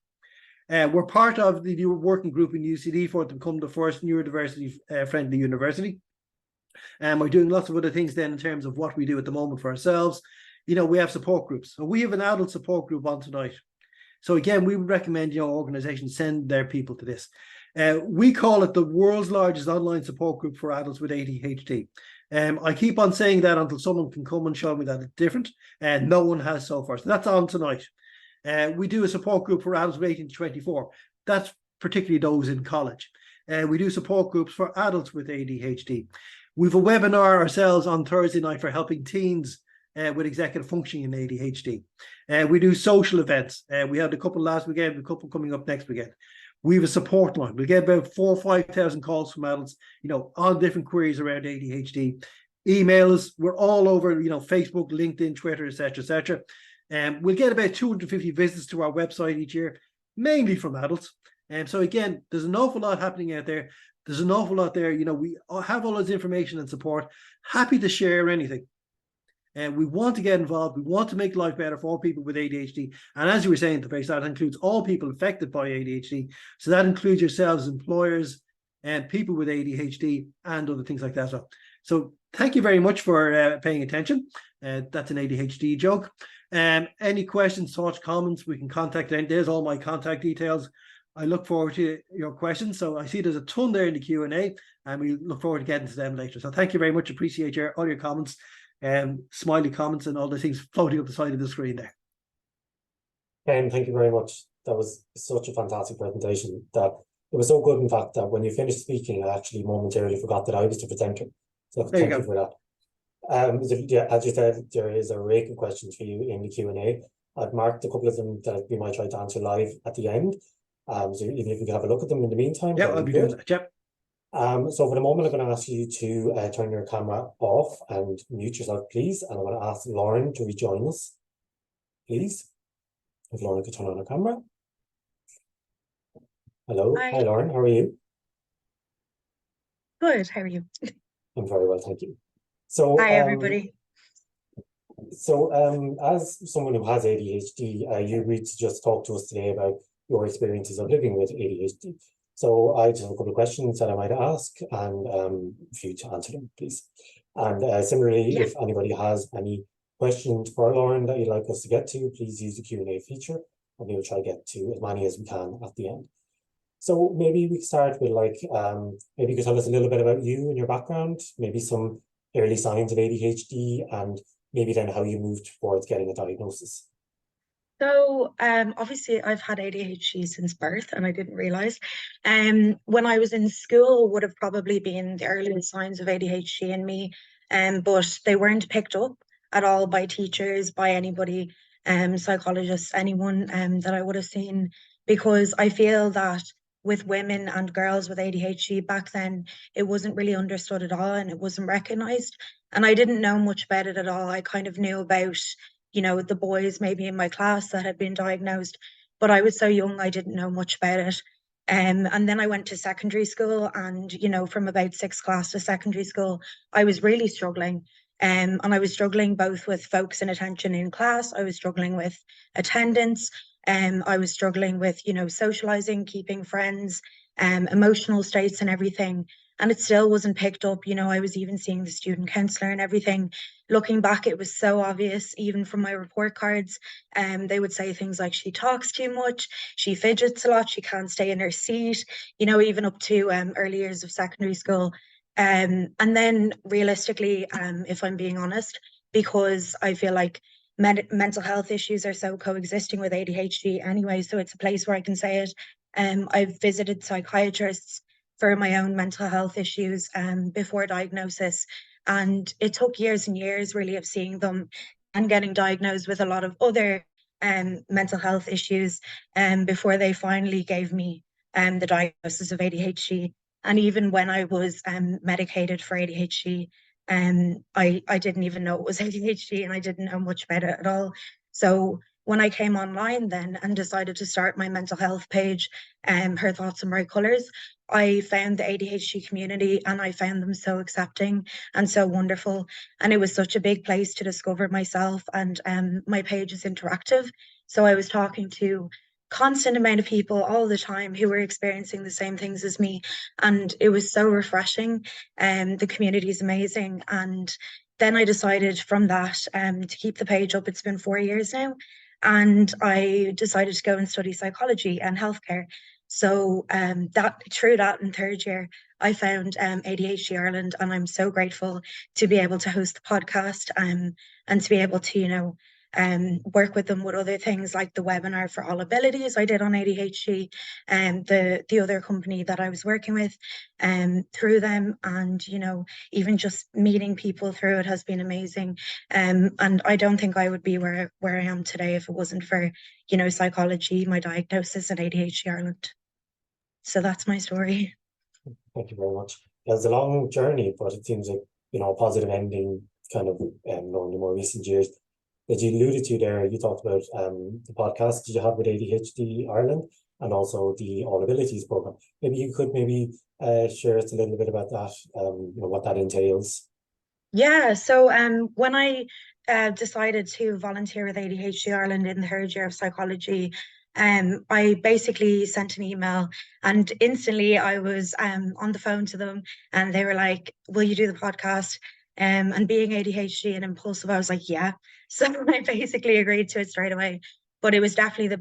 We're part of the new working group in UCD for it to become the first neurodiversity friendly university. We're doing lots of other things then in terms of what we do at the moment for ourselves. We have support groups. So we have an adult support group on tonight. So again, we would recommend organizations send their people to this. We call it the world's largest online support group for adults with ADHD. I keep on saying that until someone can come and show me that it's different, and no one has so far. So that's on tonight. We do a support group for adults with 18 to 24. That's particularly those in college. We do support groups for adults with ADHD. We have a webinar ourselves on Thursday night for helping teens with executive functioning in ADHD. We do social events. We had a couple last weekend, a couple coming up next weekend. We have a support line. We get about 4,000 or 5,000 calls from adults, on different queries around ADHD. Emails, we're all over, Facebook, LinkedIn, Twitter, etc. We'll get about 250 visits to our website each year, mainly from adults. So again, there's an awful lot happening out there. There's an awful lot there. We have all this information and support. Happy to share anything. And we want to get involved. We want to make life better for people with ADHD. And as you were saying, that includes all people affected by ADHD. So that includes yourselves, employers, and people with ADHD and other things like that. So thank you very much for paying attention. That's an ADHD joke. Any questions, thoughts, comments, we can contact them. There's all my contact details. I look forward to your questions. So I see there's a ton there in the Q&A, and we look forward to getting to them later. So thank you very much. Appreciate all your comments, smiley comments, and all the things floating up the side of the screen there. Ken, thank you very much. That was such a fantastic presentation. That it was so good, in fact, that when you finished speaking, I actually momentarily forgot that I was the presenter. So thank you for that. As you said, there is a rake of questions for you in the Q&A. I've marked a couple of them that we might try to answer live at the end. So even if you can have a look at them in the meantime. Yeah, I'll be doing that. Yep. So for the moment, I'm going to ask you to turn your camera off and mute yourself, please. And I'm going to ask Lauren to rejoin us, please. If Lauren could turn on her camera. Hello. Hi, Lauren. How are you? Good. How are you? I'm very well, thank you. So, hi, everybody. So, as someone who has ADHD, you agreed to just talk to us today about your experiences of living with ADHD. So I just have a couple of questions that I might ask, and for you to answer them, please. And similarly, if anybody has any questions for Lauren that you'd like us to get to, please use the Q&A feature, and we will try to get to as many as we can at the end. So maybe we start with maybe you could tell us a little bit about you and your background, maybe some early signs of ADHD, and maybe then how you moved towards getting a diagnosis. So obviously I've had ADHD since birth, and I didn't realize. When I was in school would have probably been the earliest signs of ADHD in me, but they weren't picked up at all by teachers, by anybody, psychologists, anyone that I would have seen, because I feel that with women and girls with ADHD back then, it wasn't really understood at all, and it wasn't recognized. And I didn't know much about it at all. I kind of knew about, you know, the boys maybe in my class that had been diagnosed, but I was so young, I didn't know much about it. And then I went to secondary school, and, you know, from about sixth class to secondary school, I was really struggling. And I was struggling both with focus and attention in class. I was struggling with attendance. I was struggling with, you know, socializing, keeping friends, emotional states and everything. And it still wasn't picked up. You know, I was even seeing the student counselor and everything. Looking back, it was so obvious, even from my report cards. They would say things like, she talks too much, she fidgets a lot, she can't stay in her seat, you know, even up to early years of secondary school. And then realistically, if I'm being honest, because I feel like mental health issues are so coexisting with ADHD anyway, so it's a place where I can say it. I've visited psychiatrists for my own mental health issues before diagnosis. And it took years and years really of seeing them and getting diagnosed with a lot of other mental health issues before they finally gave me the diagnosis of ADHD. And even when I was medicated for ADHD, I didn't even know it was ADHD, and I didn't know much about it at all. So when I came online then and decided to start my mental health page, Her Thoughts and Bright Colours, I found the ADHD community, and I found them so accepting and so wonderful. And it was such a big place to discover myself. And my page is interactive. So I was talking to constant amount of people all the time who were experiencing the same things as me. And it was so refreshing. The community is amazing. And then I decided from that to keep the page up. It's been 4 years now. And I decided to go and study psychology and healthcare. So that through that in third year, I found ADHD Ireland, and I'm so grateful to be able to host the podcast and to be able to, you know, work with them with other things like the webinar for All Abilities I did on ADHD, and the other company that I was working with through them. And, you know, even just meeting people through it has been amazing. And I don't think I would be where I am today if it wasn't for, you know, psychology, my diagnosis, and ADHD Ireland. So that's my story. Thank you very much. It was a long journey, but it seems like, you know, a positive ending kind of in the more recent years. That you alluded to there, you talked about the podcast you have with ADHD Ireland and also the All Abilities program. Maybe you could share us a little bit about that, you know, what that entails. Yeah, so when I decided to volunteer with ADHD Ireland in the third year of psychology, I basically sent an email, and instantly I was on the phone to them, and they were like, "Will you do the podcast?" And being ADHD and impulsive, I was like, "Yeah." So I basically agreed to it straight away. But it was definitely the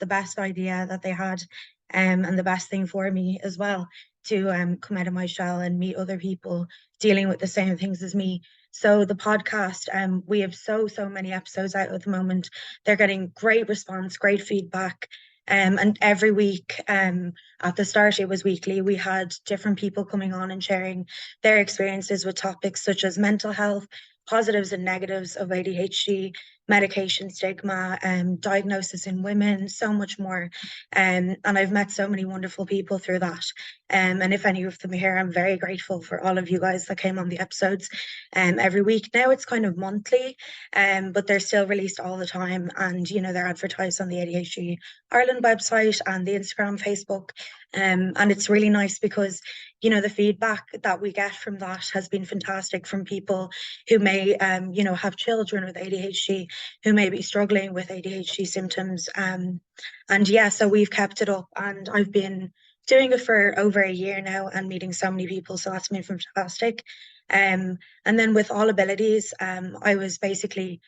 best idea that they had, and the best thing for me as well to come out of my shell and meet other people dealing with the same things as me. So the podcast, we have so many episodes out at the moment. They're getting great response, great feedback. And every week, at the start, it was weekly. We had different people coming on and sharing their experiences with topics such as mental health, positives and negatives of ADHD, medication stigma, diagnosis in women, so much more. And I've met so many wonderful people through that. And if any of them are here, I'm very grateful for all of you guys that came on the episodes every week. Now it's kind of monthly, but they're still released all the time. And, you know, they're advertised on the ADHD Ireland website and the Instagram, Facebook. And it's really nice because, you know, the feedback that we get from that has been fantastic from people who may, you know, have children with ADHD, who may be struggling with ADHD symptoms. And yeah, so we've kept it up, and I've been doing it for over a year now and meeting so many people. So that's been fantastic. And then with All Abilities, I was basically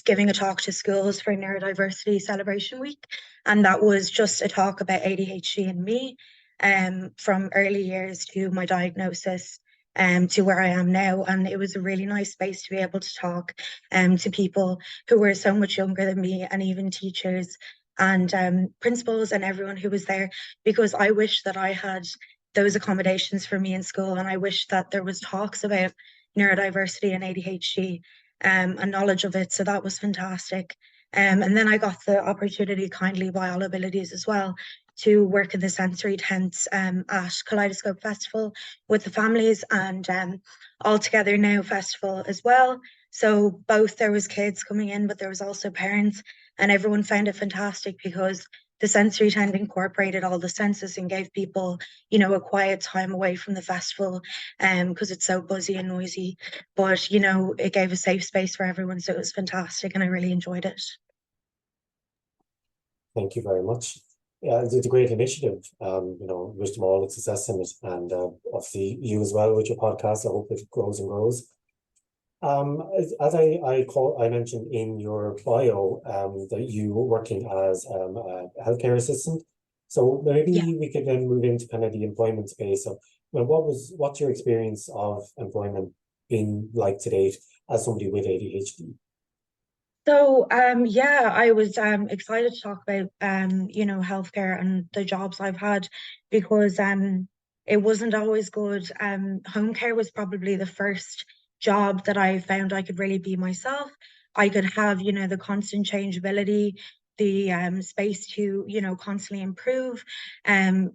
giving a talk to schools for Neurodiversity Celebration Week. And that was just a talk about ADHD and me, from early years to my diagnosis, to where I am now. And it was a really nice space to be able to talk to people who were so much younger than me, and even teachers and principals and everyone who was there, because I wish that I had those accommodations for me in school, and I wish that there was talks about neurodiversity and ADHD and knowledge of it. So that was fantastic. And then I got the opportunity kindly by All Abilities as well to work in the sensory tents at Kaleidoscope Festival with the families, and All Together Now Festival as well. So both there was kids coming in, but there was also parents, and everyone found it fantastic because the sensory tent incorporated all the senses and gave people, you know, a quiet time away from the festival, because it's so buzzy and noisy. But you know, it gave a safe space for everyone, so it was fantastic, and I really enjoyed it. Thank you very much. Yeah, it's a great initiative. You know, wish them all the success in it, and obviously you as well with your podcast. I hope it grows and grows. As I mentioned in your bio, that you were working as a healthcare assistant. So Yeah. maybe we could then move into kind of the employment space of, well, what's your experience of employment been like to date as somebody with ADHD? So yeah, I was excited to talk about you know, healthcare and the jobs I've had, because it wasn't always good. Home care was probably the first job that I found I could really be myself. I could have, you know, the constant changeability, the space to, you know, constantly improve,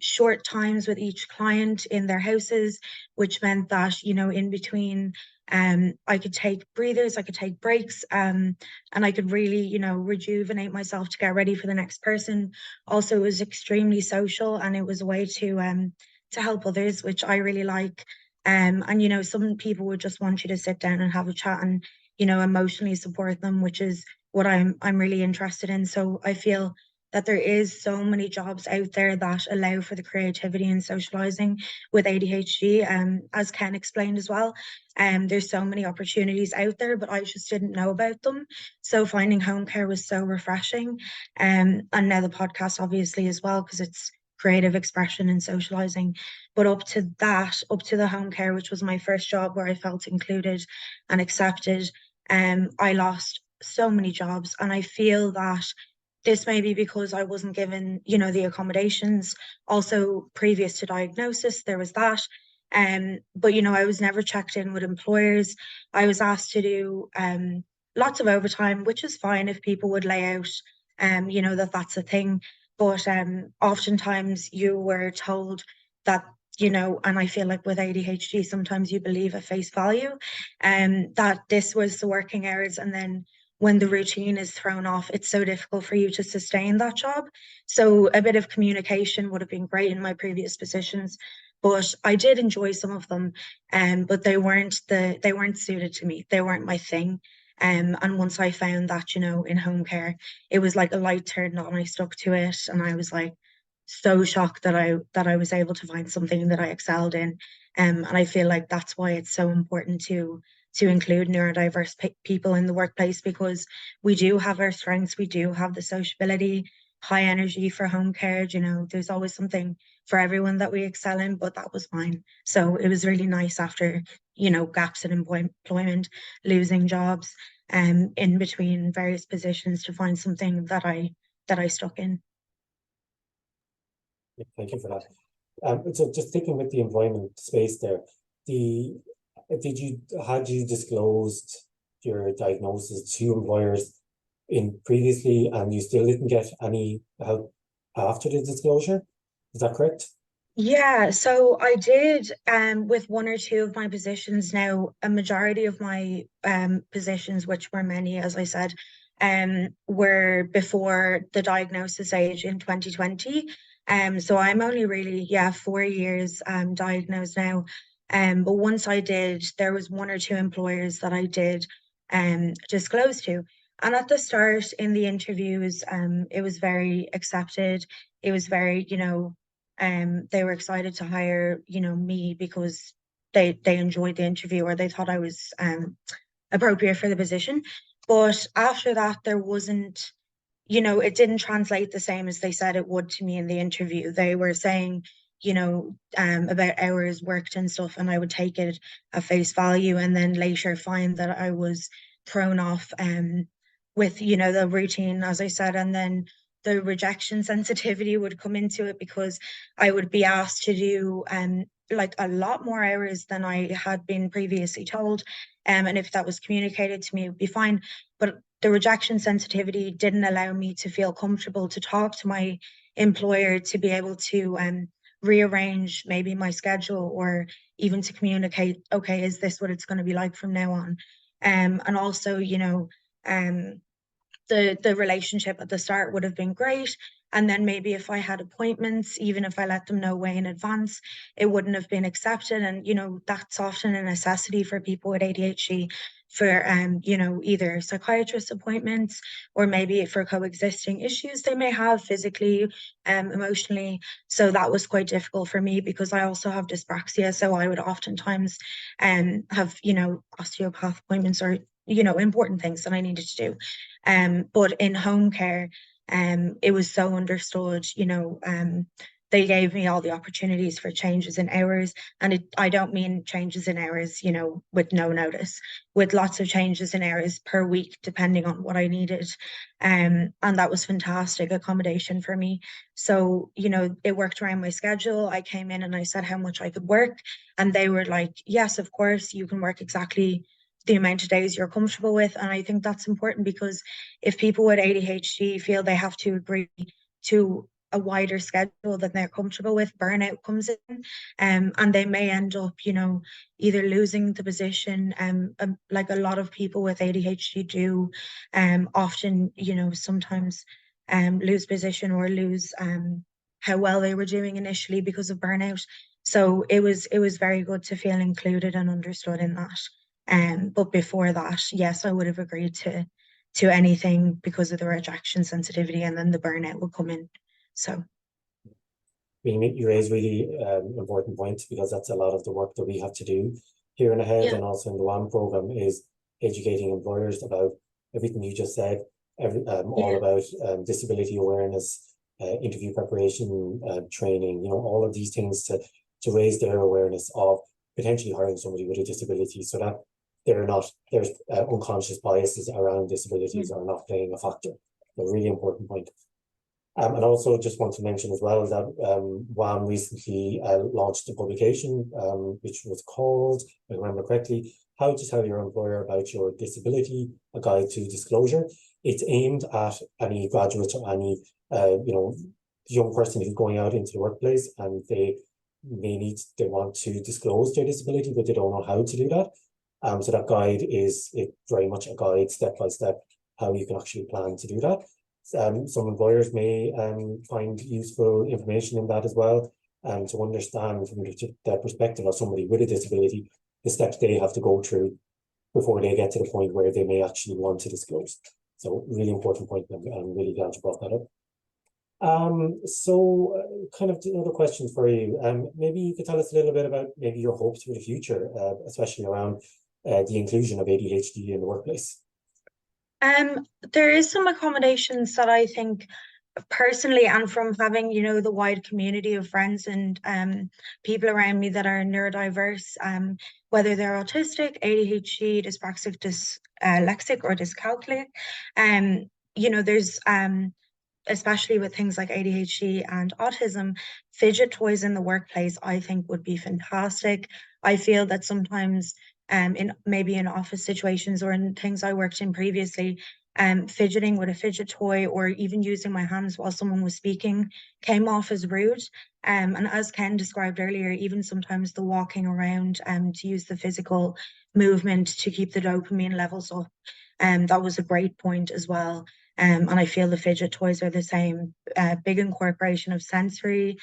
short times with each client in their houses, which meant that, you know, in between I could take breathers, I could take breaks, and I could really, you know, rejuvenate myself to get ready for the next person. Also, it was extremely social, and it was a way to help others, which I really like. And you know, some people would just want you to sit down and have a chat and, you know, emotionally support them, which is what I'm really interested in. So I feel that there is so many jobs out there that allow for the creativity and socializing with ADHD, as Ken explained as well. There's so many opportunities out there, but I just didn't know about them. So finding home care was so refreshing. And now the podcast, obviously, as well, because it's creative expression and socializing. But up to that, up to the home care, which was my first job where I felt included and accepted, I lost so many jobs. And I feel that this may be because I wasn't given, you know, the accommodations. Also, previous to diagnosis, there was that. But you know, I was never checked in with employers. I was asked to do lots of overtime, which is fine if people would lay out, you know, that that's a thing. But oftentimes you were told that, you know, and I feel like with ADHD, sometimes you believe at face value, that this was the working hours, and then when the routine is thrown off, it's so difficult for you to sustain that job. So a bit of communication would have been great in my previous positions, but I did enjoy some of them, but they weren't suited to me. They weren't my thing. And once I found that, you know, in home care, it was like a light turned on. I stuck to it, and I was like so shocked that I was able to find something that I excelled in. And I feel like that's why it's so important to include neurodiverse people in the workplace, because we do have our strengths, we do have the sociability, high energy for home care. You know, there's always something for everyone that we excel in, but that was mine. So it was really nice after, you know, gaps in employment, losing jobs, in between various positions to find something that I stuck in. Thank you for that. So just sticking with the employment space there, the had you disclosed your diagnosis to employers in previously, and you still didn't get any help after the disclosure? Is that correct? Yeah, so I did with one or two of my positions. Now, a majority of my positions, which were many, as I said, were before the diagnosis age in 2020. So I'm only really, yeah, 4 years diagnosed now. But once I did, there was one or two employers that I did disclose to. And at the start in the interviews, it was very accepted. It was very, you know, they were excited to hire, you know, me because they enjoyed the interview, or they thought I was appropriate for the position. But after that, there wasn't, you know, it didn't translate the same as they said it would to me in the interview. They were saying, you know, about hours worked and stuff, and I would take it at face value, and then later find that I was thrown off with, you know, the routine, as I said, and then the rejection sensitivity would come into it, because I would be asked to do like a lot more hours than I had been previously told. And if that was communicated to me, it would be fine. But the rejection sensitivity didn't allow me to feel comfortable to talk to my employer, to be able to rearrange maybe my schedule, or even to communicate, okay, is this what it's going to be like from now on? And also, the relationship at the start would have been great. And then maybe if I had appointments, even if I let them know way in advance, it wouldn't have been accepted. And, that's often a necessity for people with ADHD for, either psychiatrist appointments or maybe for coexisting issues they may have physically, emotionally. So that was quite difficult for me because I also have dyspraxia. So I would oftentimes have, osteopath appointments or, important things that I needed to do. But in home care, it was so understood, they gave me all the opportunities for changes in hours. And I don't mean changes in hours, with no notice, with lots of changes in hours per week, depending on what I needed. And that was fantastic accommodation for me. So, it worked around my schedule. I came in and I said how much I could work. And they were like, yes, of course, you can work exactly the amount of days you're comfortable with. And I think that's important because if people with ADHD feel they have to agree to a wider schedule than they're comfortable with, burnout comes in, and they may end up, either losing the position, like a lot of people with ADHD do, often, sometimes lose position or lose how well they were doing initially because of burnout. So it was very good to feel included and understood in that. But before that, yes, I would have agreed to anything because of the rejection sensitivity, and then the burnout would come in. So You raise really important points because that's a lot of the work that we have to do here in AHEAD and also in the WAM program is educating employers about everything you just said, all about disability awareness, interview preparation, training, all of these things to raise their awareness of potentially hiring somebody with a disability so that there's unconscious biases around disabilities are not playing a factor. A really important point. And also just want to mention as well that WAM recently launched a publication which was called, if I remember correctly, How to Tell Your Employer About Your Disability, A Guide to Disclosure. It's aimed at any graduate or any young person who's going out into the workplace and they want to disclose their disability, but they don't know how to do that. So that guide is very much a guide, step by step, how you can actually plan to do that. Some employers may find useful information in that as well, to understand from the perspective of somebody with a disability, the steps they have to go through before they get to the point where they may actually want to disclose. So really important point, and I'm really glad you brought that up. Kind of another question for you. Maybe you could tell us a little bit about maybe your hopes for the future, especially around the inclusion of ADHD in the workplace. There is some accommodations that I think personally, and from having, the wide community of friends and people around me that are neurodiverse, whether they're autistic, ADHD, dyspraxic, dyslexic, or dyscalculic, there's especially with things like ADHD and autism, fidget toys in the workplace, I think would be fantastic. I feel that sometimes in office situations or in things I worked in previously, fidgeting with a fidget toy or even using my hands while someone was speaking came off as rude. And as Ken described earlier, even sometimes the walking around to use the physical movement to keep the dopamine levels up. That was a great point as well. And I feel the fidget toys are the same, big incorporation of sensory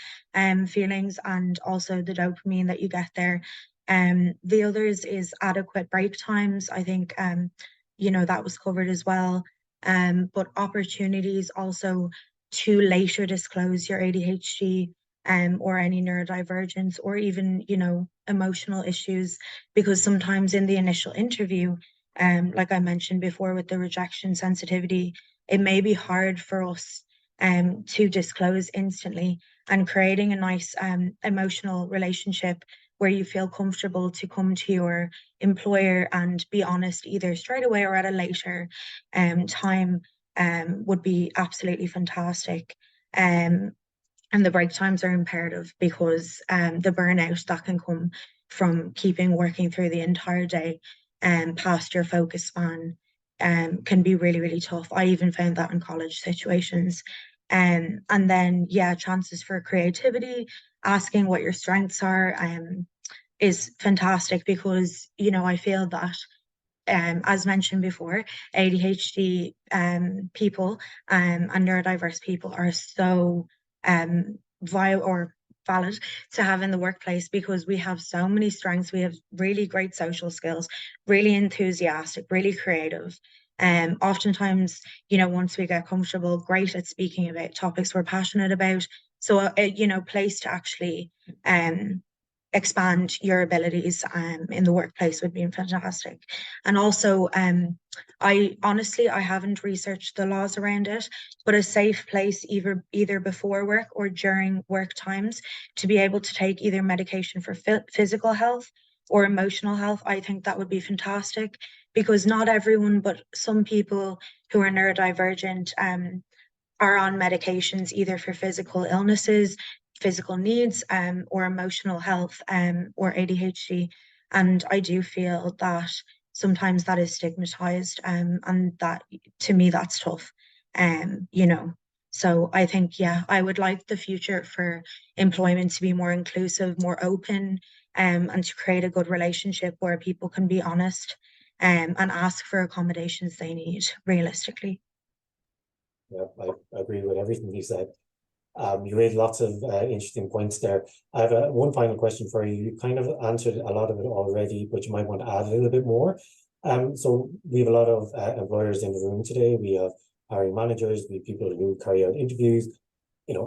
feelings and also the dopamine that you get there. The others is adequate break times. I think, that was covered as well. But opportunities also to later disclose your ADHD or any neurodivergence or even, emotional issues, because sometimes in the initial interview, like I mentioned before with the rejection sensitivity, it may be hard for us to disclose instantly, and creating a nice emotional relationship where you feel comfortable to come to your employer and be honest either straight away or at a later time would be absolutely fantastic. And the break times are imperative because the burnout that can come from keeping working through the entire day and past your focus span can be really, really tough. I even found that in college situations. And then, chances for creativity, asking what your strengths are is fantastic because, I feel that as mentioned before, ADHD people and neurodiverse people are so valid to have in the workplace, because we have so many strengths. We have really great social skills, really enthusiastic, really creative. Oftentimes, once we get comfortable, great at speaking about topics we're passionate about. So, place to actually expand your abilities in the workplace would be fantastic. And also, I haven't researched the laws around it, but a safe place either before work or during work times to be able to take either medication for physical health or emotional health, I think that would be fantastic, because not everyone, but some people who are neurodivergent are on medications either for physical illnesses, physical needs, or emotional health, or ADHD. And I do feel that sometimes that is stigmatized, and that, to me, that's tough. So I think, yeah, I would like the future for employment to be more inclusive, more open, and to create a good relationship where people can be honest, and ask for accommodations they need realistically. Yeah, I agree with everything you said. You made lots of interesting points there. I have one final question for you. You kind of answered a lot of it already, but you might want to add a little bit more. So we have a lot of employers in the room today. We have hiring managers, we have people who carry out interviews,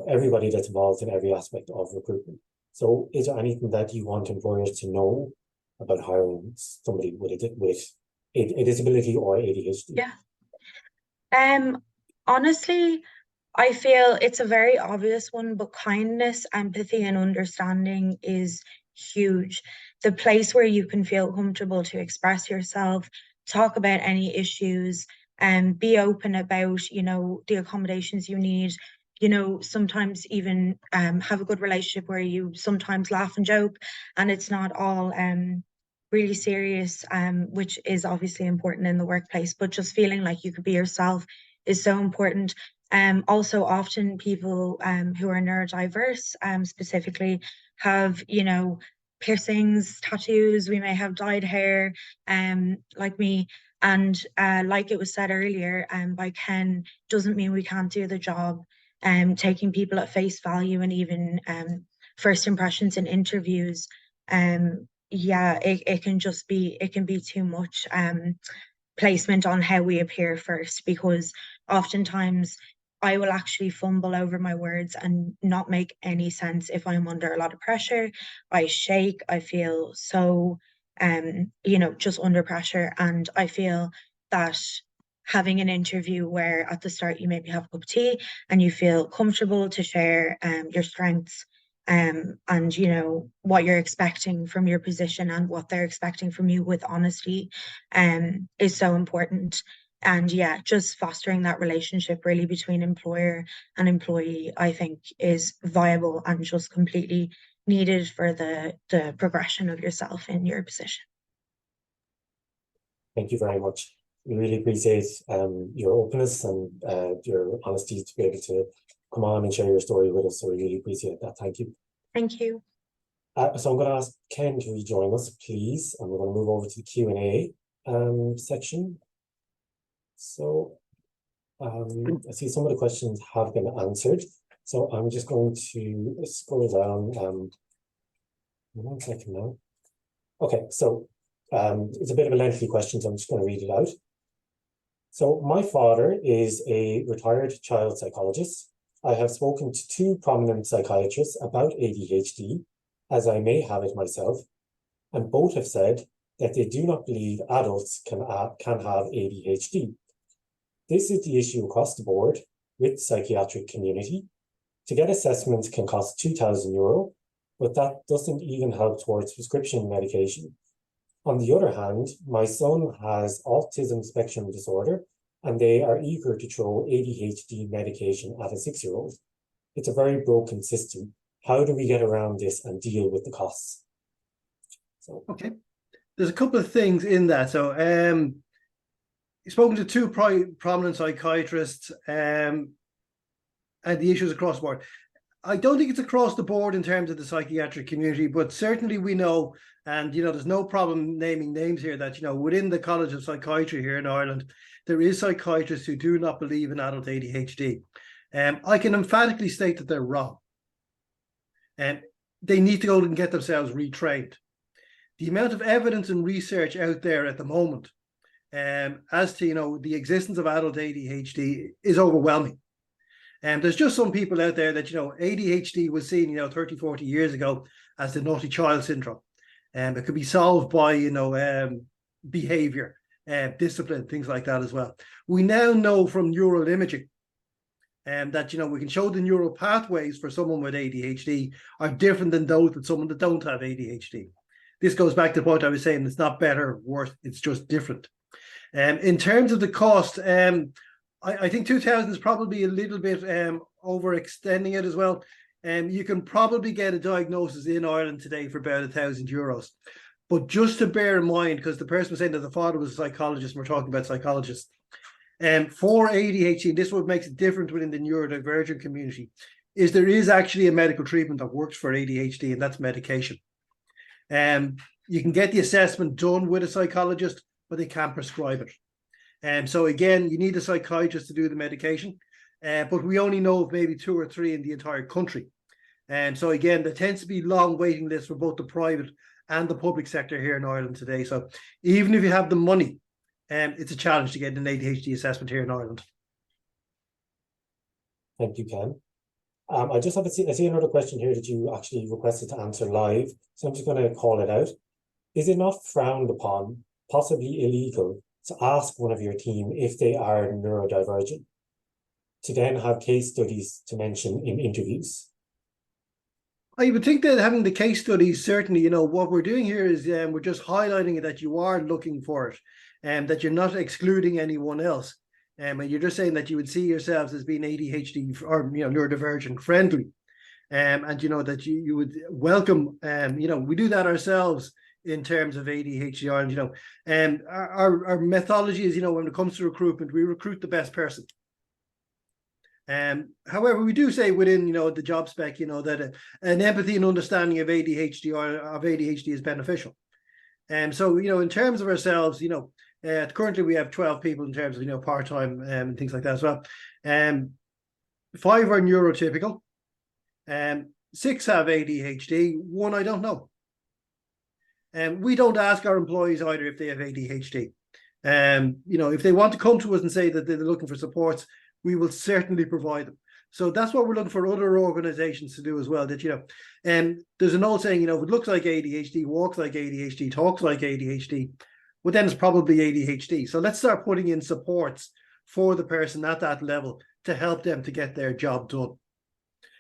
everybody that's involved in every aspect of recruitment. So is there anything that you want employers to know about hiring somebody with a disability or ADHD? Yeah. Honestly, I feel it's a very obvious one, but kindness, empathy, and understanding is huge. The place where you can feel comfortable to express yourself, talk about any issues, and be open about, the accommodations you need. Sometimes even have a good relationship where you sometimes laugh and joke, and it's not all really serious, which is obviously important in the workplace, but just feeling like you could be yourself is so important. Also, often people who are neurodiverse specifically have, piercings, tattoos. We may have dyed hair, like me. And like it was said earlier by Ken, doesn't mean we can't do the job. Taking people at face value, and even first impressions in interviews. Yeah, it can be too much placement on how we appear first, because oftentimes I will actually fumble over my words and not make any sense if I'm under a lot of pressure. I shake, I feel so just under pressure. And I feel that having an interview where at the start you maybe have a cup of tea and you feel comfortable to share your strengths, and what you're expecting from your position and what they're expecting from you with honesty, is so important. And yeah, just fostering that relationship really between employer and employee, I think, is viable and just completely needed for the progression of yourself in your position. Thank you very much. We really appreciate your openness and your honesty to be able to come on and share your story with us. So we really appreciate that. Thank you. Thank you. So I'm going to ask Ken to rejoin us, please, and we're going to move over to the Q&A section. So I see some of the questions have been answered. So I'm just going to scroll down. 1 second now. Okay, so it's a bit of a lengthy question, so I'm just going to read it out. So my father is a retired child psychologist. I have spoken to 2 prominent psychiatrists about ADHD, as I may have it myself, and both have said that they do not believe adults can have ADHD. This is the issue across the board with the psychiatric community. To get assessments can cost €2,000, but that doesn't even help towards prescription medication. On the other hand, my son has autism spectrum disorder, and they are eager to throw ADHD medication at a 6-year-old. It's a very broken system. How do we get around this and deal with the costs? So, okay, there's a couple of things in that. So you've spoken to 2 prominent psychiatrists, and the issues across the board. I don't think it's across the board in terms of the psychiatric community, but certainly we know, and there's no problem naming names here, that within the College of Psychiatry here in Ireland, there is psychiatrists who do not believe in adult ADHD. I can emphatically state that they're wrong. They need to go and get themselves retrained. The amount of evidence and research out there at the moment as to the existence of adult ADHD is overwhelming. And there's just some people out there that ADHD was seen 30, 40 years ago as the naughty child syndrome. It could be solved by behavior, discipline, things like that as well. We now know from neural imaging that we can show the neural pathways for someone with ADHD are different than those with someone that don't have ADHD. This goes back to the point I was saying, it's not better or worse, it's just different. In terms of the cost, I think 2,000 is probably a little bit overextending it as well. You can probably get a diagnosis in Ireland today for about €1,000. But just to bear in mind, because the person was saying that the father was a psychologist, and we're talking about psychologists, for ADHD, and this is what makes it different within the neurodivergent community, is there is actually a medical treatment that works for ADHD, and that's medication. You can get the assessment done with a psychologist, but they can't prescribe it. So again, you need a psychiatrist to do the medication, but we only know of maybe 2 or 3 in the entire country. So again, there tends to be long waiting lists for both the private and the public sector here in Ireland today. So even if you have the money, it's a challenge to get an ADHD assessment here in Ireland. Thank you, Ken. I just I see another question here that you actually requested to answer live, so I'm just going to call it out. Is it not frowned upon, possibly illegal, to ask one of your team if they are neurodivergent, to then have case studies to mention in interviews? I would think that having the case studies, certainly, what we're doing here is we're just highlighting that you are looking for it, and that you're not excluding anyone else. And you're just saying that you would see yourselves as being ADHD or neurodivergent friendly, and that you would welcome. We do that ourselves in terms of ADHD Ireland. And our methodology is when it comes to recruitment, we recruit the best person. However, we do say within the job spec that an empathy and understanding of ADHD is beneficial. So in terms of ourselves, currently we have 12 people in terms of part-time and things like that as well. 5 are neurotypical, 6 have ADHD, 1 I don't know. We don't ask our employees either if they have ADHD. If they want to come to us and say that they're looking for supports, we will certainly provide them. So that's what we're looking for other organizations to do as well. That there's an old saying, if it looks like ADHD, walks like ADHD, talks like ADHD, well, then it's probably ADHD. So let's start putting in supports for the person at that level to help them to get their job done.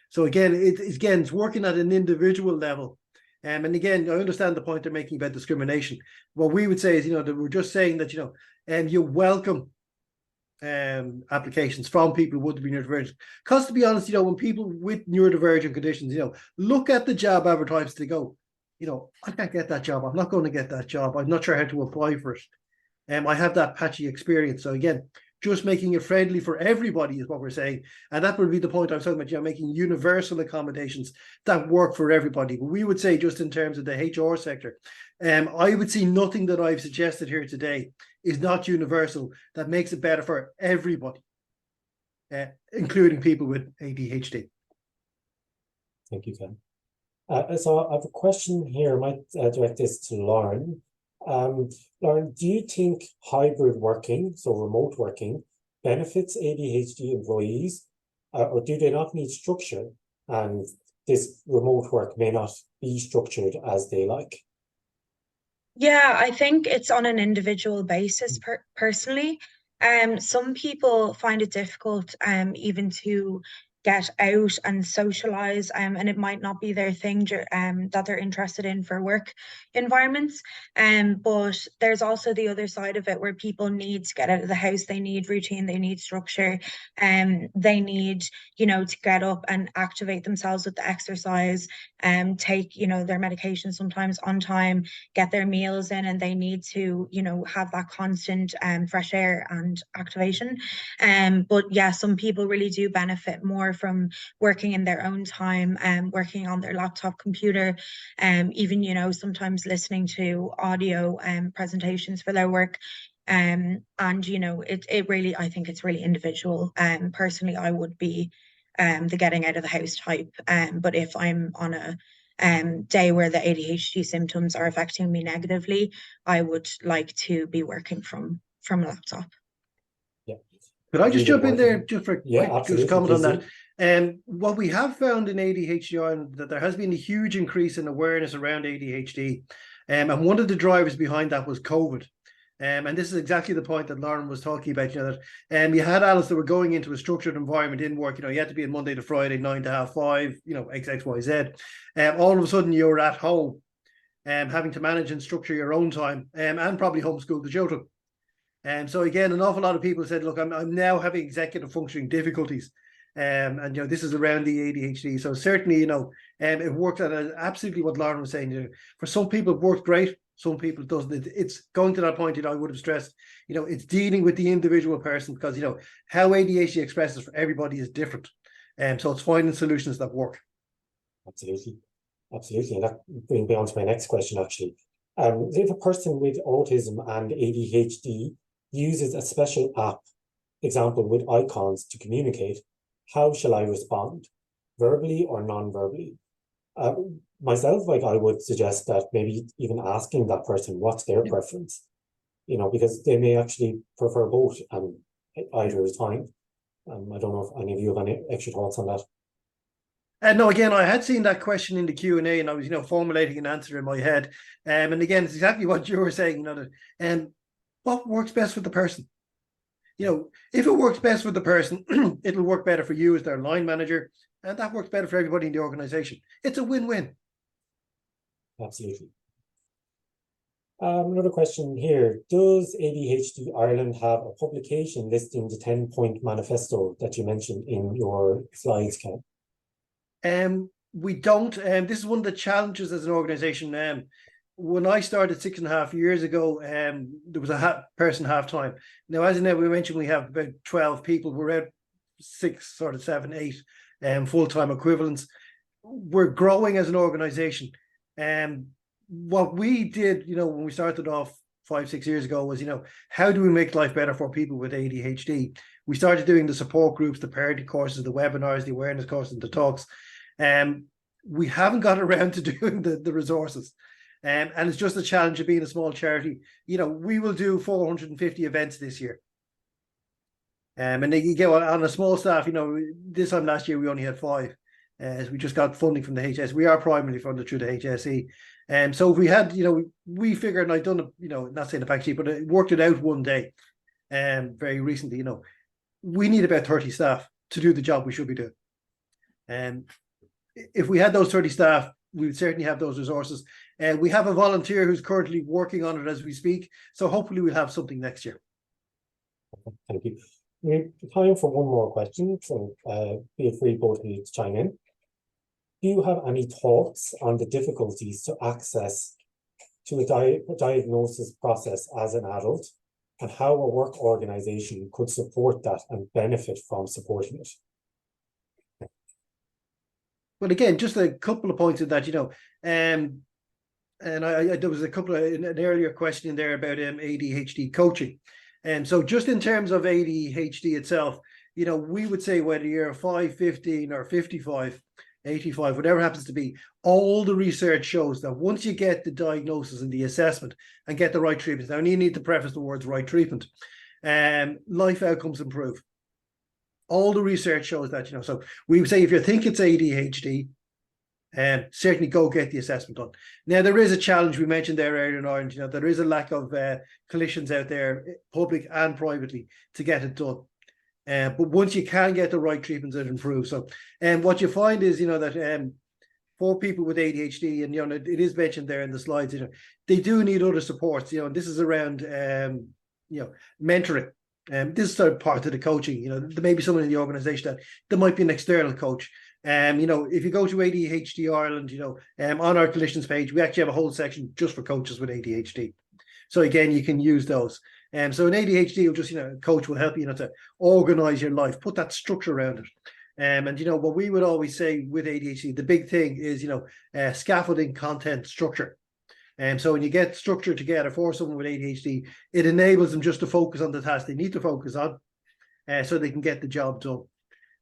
So again, it's working at an individual level. And again, I understand the point they're making about discrimination. What we would say is, that we're just saying that, you welcome applications from people who would be neurodivergent. Because to be honest, when people with neurodivergent conditions, look at the job advertised, they go, I can't get that job. I'm not going to get that job. I'm not sure how to apply for it. I have that patchy experience. So again, just making it friendly for everybody is what we're saying. And that would be the point I was talking about, making universal accommodations that work for everybody. But we would say, just in terms of the HR sector, I would see nothing that I've suggested here today is not universal, that makes it better for everybody, including people with ADHD. Thank you, Ken. So I have a question here. I might direct this to Lauren. Lauren, do you think hybrid working, so remote working, benefits ADHD employees, or do they not need structure, and this remote work may not be structured as they like? Yeah, I think it's on an individual basis personally. Some people find it difficult even to get out and socialize, and it might not be their thing that they're interested in for work environments. But there's also the other side of it where people need to get out of the house, they need routine, they need structure, they need, to get up and activate themselves with the exercise, take, their medication sometimes on time, get their meals in, and they need to, have that constant fresh air and activation. But yeah, some people really do benefit more from working in their own time and working on their laptop computer, even, you know, sometimes listening to audio presentations for their work. And you know, it really, I think it's really individual. Personally, I would be the getting out of the house type. But if I'm on a day where the ADHD symptoms are affecting me negatively, I would like to be working from a laptop. Yeah. Could I just jump in there Working. just for a Yeah, quick just absolutely. comment on Please that? do. What we have found in ADHD Ireland, that there has been a huge increase in awareness around ADHD. And one of the drivers behind that was COVID. And this is exactly the point that Lauren was talking about, you know, that you had adults that were going into a structured environment in work, you know, you had to be in Monday to Friday, 9 to half 5, you know, XXYZ. All of a sudden you're at home having to manage and structure your own time and probably homeschool the children. And so again, an awful lot of people said, look, I'm now having executive functioning difficulties. And, you know, this is around the ADHD. So certainly, you know, it worked at absolutely what Lauren was saying. You know, for some people, it worked great. Some people it doesn't. It's going to that point, you know, I would have stressed, you know, it's dealing with the individual person, because, you know, how ADHD expresses for everybody is different. And so it's finding solutions that work. Absolutely. Absolutely. And that brings me on to my next question, actually. If a person with autism and ADHD uses a special app, example with icons, to communicate, how shall I respond? Verbally or non-verbally? Myself, like, I would suggest that maybe even asking that person what's their preference, you know, because they may actually prefer both, and either is fine. I don't know if any of you have any extra thoughts on that. No, again, I had seen that question in the Q&A, and I was, you know, formulating an answer in my head. And again, it's exactly what you were saying, you know, that what works best for the person. You know, if it works best for the person, it'll work better for you as their line manager, and that works better for everybody in the organization. It's a win-win. Absolutely. Another question here. Does ADHD Ireland have a publication listing the 10-point manifesto that you mentioned in your slides, Ken? We don't. This is one of the challenges as an organization. When I started 6.5 years ago, there was a person half-time. Now, as you know, we mentioned we have about 12 people. We're at 6, sort of 7, 8 full-time equivalents. We're growing as an organization. What we did, you know, when we started off 5, 6 years ago was, you know, how do we make life better for people with ADHD? We started doing the support groups, the parity courses, the webinars, the awareness courses, the talks. We haven't got around to doing the resources. And it's just a challenge of being a small charity. You know, we will do 450 events this year. And you get on a small staff, you know, this time last year we only had 5. As we just got funding from the HS. We are primarily funded through the HSE. So if we had, you know, we figured, and I've done it, you know, not saying the fact sheet, but I worked it out one day, very recently, you know, we need about 30 staff to do the job we should be doing. And if we had those 30 staff, we would certainly have those resources. And we have a volunteer who's currently working on it as we speak. So hopefully we'll have something next year. Thank you. We have time for one more question, so feel free both of you to chime in. Do you have any thoughts on the difficulties to access to a diagnosis process as an adult, and how a work organization could support that and benefit from supporting it? But again, just a couple of points in that, you know, and there was a couple of an earlier question in there about ADHD coaching. And so just in terms of ADHD itself, you know, we would say whether you're 5, 15 or 55, 85, whatever happens to be, all the research shows that once you get the diagnosis and the assessment and get the right treatment, now you need to preface the words right treatment, life outcomes improve. All the research shows that, you know, so we would say if you think it's ADHD, certainly go get the assessment done. Now, there is a challenge we mentioned there earlier in Ireland, you know, there is a lack of clinicians out there, public and privately, to get it done. But once you can get the right treatments, it improves. So, what you find is, you know, that for people with ADHD, and, you know, it is mentioned there in the slides, you know, they do need other supports, you know, and this is around, you know, mentoring. This is sort of part of the coaching. You know, there may be someone in the organization that there might be an external coach. You know, if you go to ADHD Ireland, you know, on our clinicians page, we actually have a whole section just for coaches with ADHD. So again, you can use those. So in ADHD, will just, you know, a coach will help you, you know, to organize your life, put that structure around it. And, you know, what we would always say with ADHD, the big thing is, you know, scaffolding content structure. And so when you get structure together for someone with ADHD, it enables them just to focus on the task they need to focus on, so they can get the job done.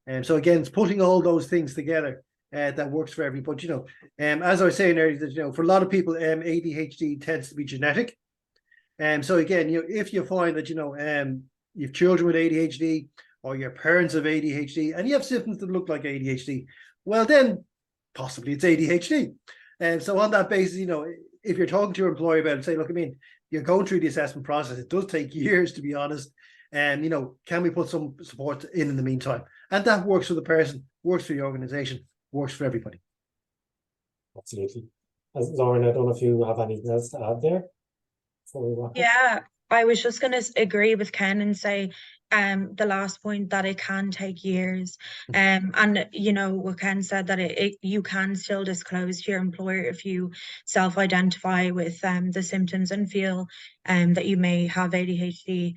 And so again, it's putting all those things together that works for everybody. You know, as I was saying earlier, that, you know, for a lot of people, ADHD tends to be genetic. And so again, you know, if you find that, you know, you have children with ADHD or your parents have ADHD and you have symptoms that look like ADHD, well, then possibly it's ADHD. And so on that basis, you know, if you're talking to your employer about it, say, look, I mean, you're going through the assessment process. It does take years, to be honest. And, you know, can we put some support in the meantime? And that works for the person, works for the organization, works for everybody. Absolutely. Lauren, I don't know if you have anything else to add there before we wrap up. Yeah, I was just going to agree with Ken and say the last point that it can take years. And you know what Ken said, that you can still disclose to your employer if you self-identify with the symptoms and feel that you may have ADHD.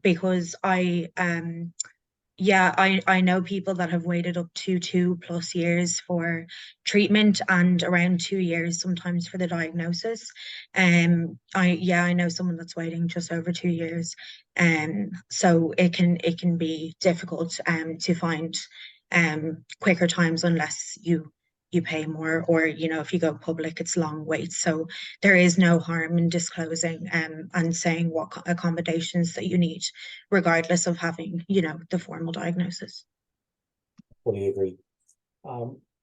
Because I know people that have waited up to 2+ years for treatment and around 2 years sometimes for the diagnosis. I know someone that's waiting just over 2 years. So it can be difficult to find quicker times unless you pay more, or you know, if you go public, it's long waits. So there is no harm in disclosing and saying what accommodations that you need, regardless of having, you know, the formal diagnosis. Fully agree.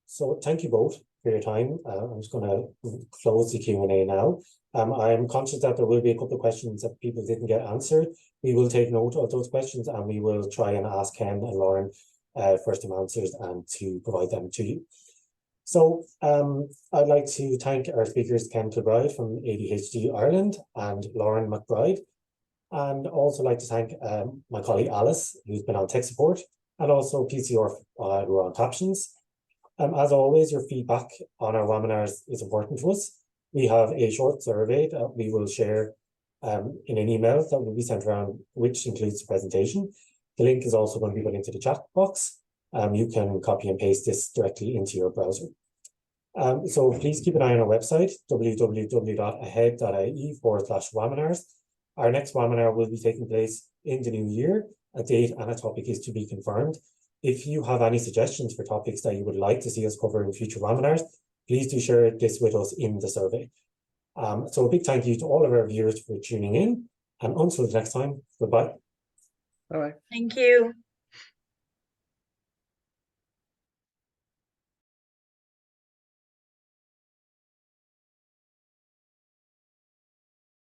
So thank you both for your time. I'm just going to close the Q&A now. I'm conscious that there will be a couple of questions that people didn't get answered. We will take note of those questions and we will try and ask Ken and Lauren for some answers and to provide them to you. So I'd like to thank our speakers, Ken Kilbride from ADHD Ireland and Lauren McBride. And also like to thank my colleague Alice, who's been on tech support, and also PCR who are on captions. As always, your feedback on our webinars is important to us. We have a short survey that we will share in an email that will be sent around, which includes the presentation. The link is also going to be put into the chat box. You can copy and paste this directly into your browser. So please keep an eye on our website, www.ahead.ie/webinars. Our next webinar will be taking place in the new year. A date and a topic is to be confirmed. If you have any suggestions for topics that you would like to see us cover in future webinars, please do share this with us in the survey. So a big thank you to all of our viewers for tuning in, and until the next time, goodbye. All right. Thank you.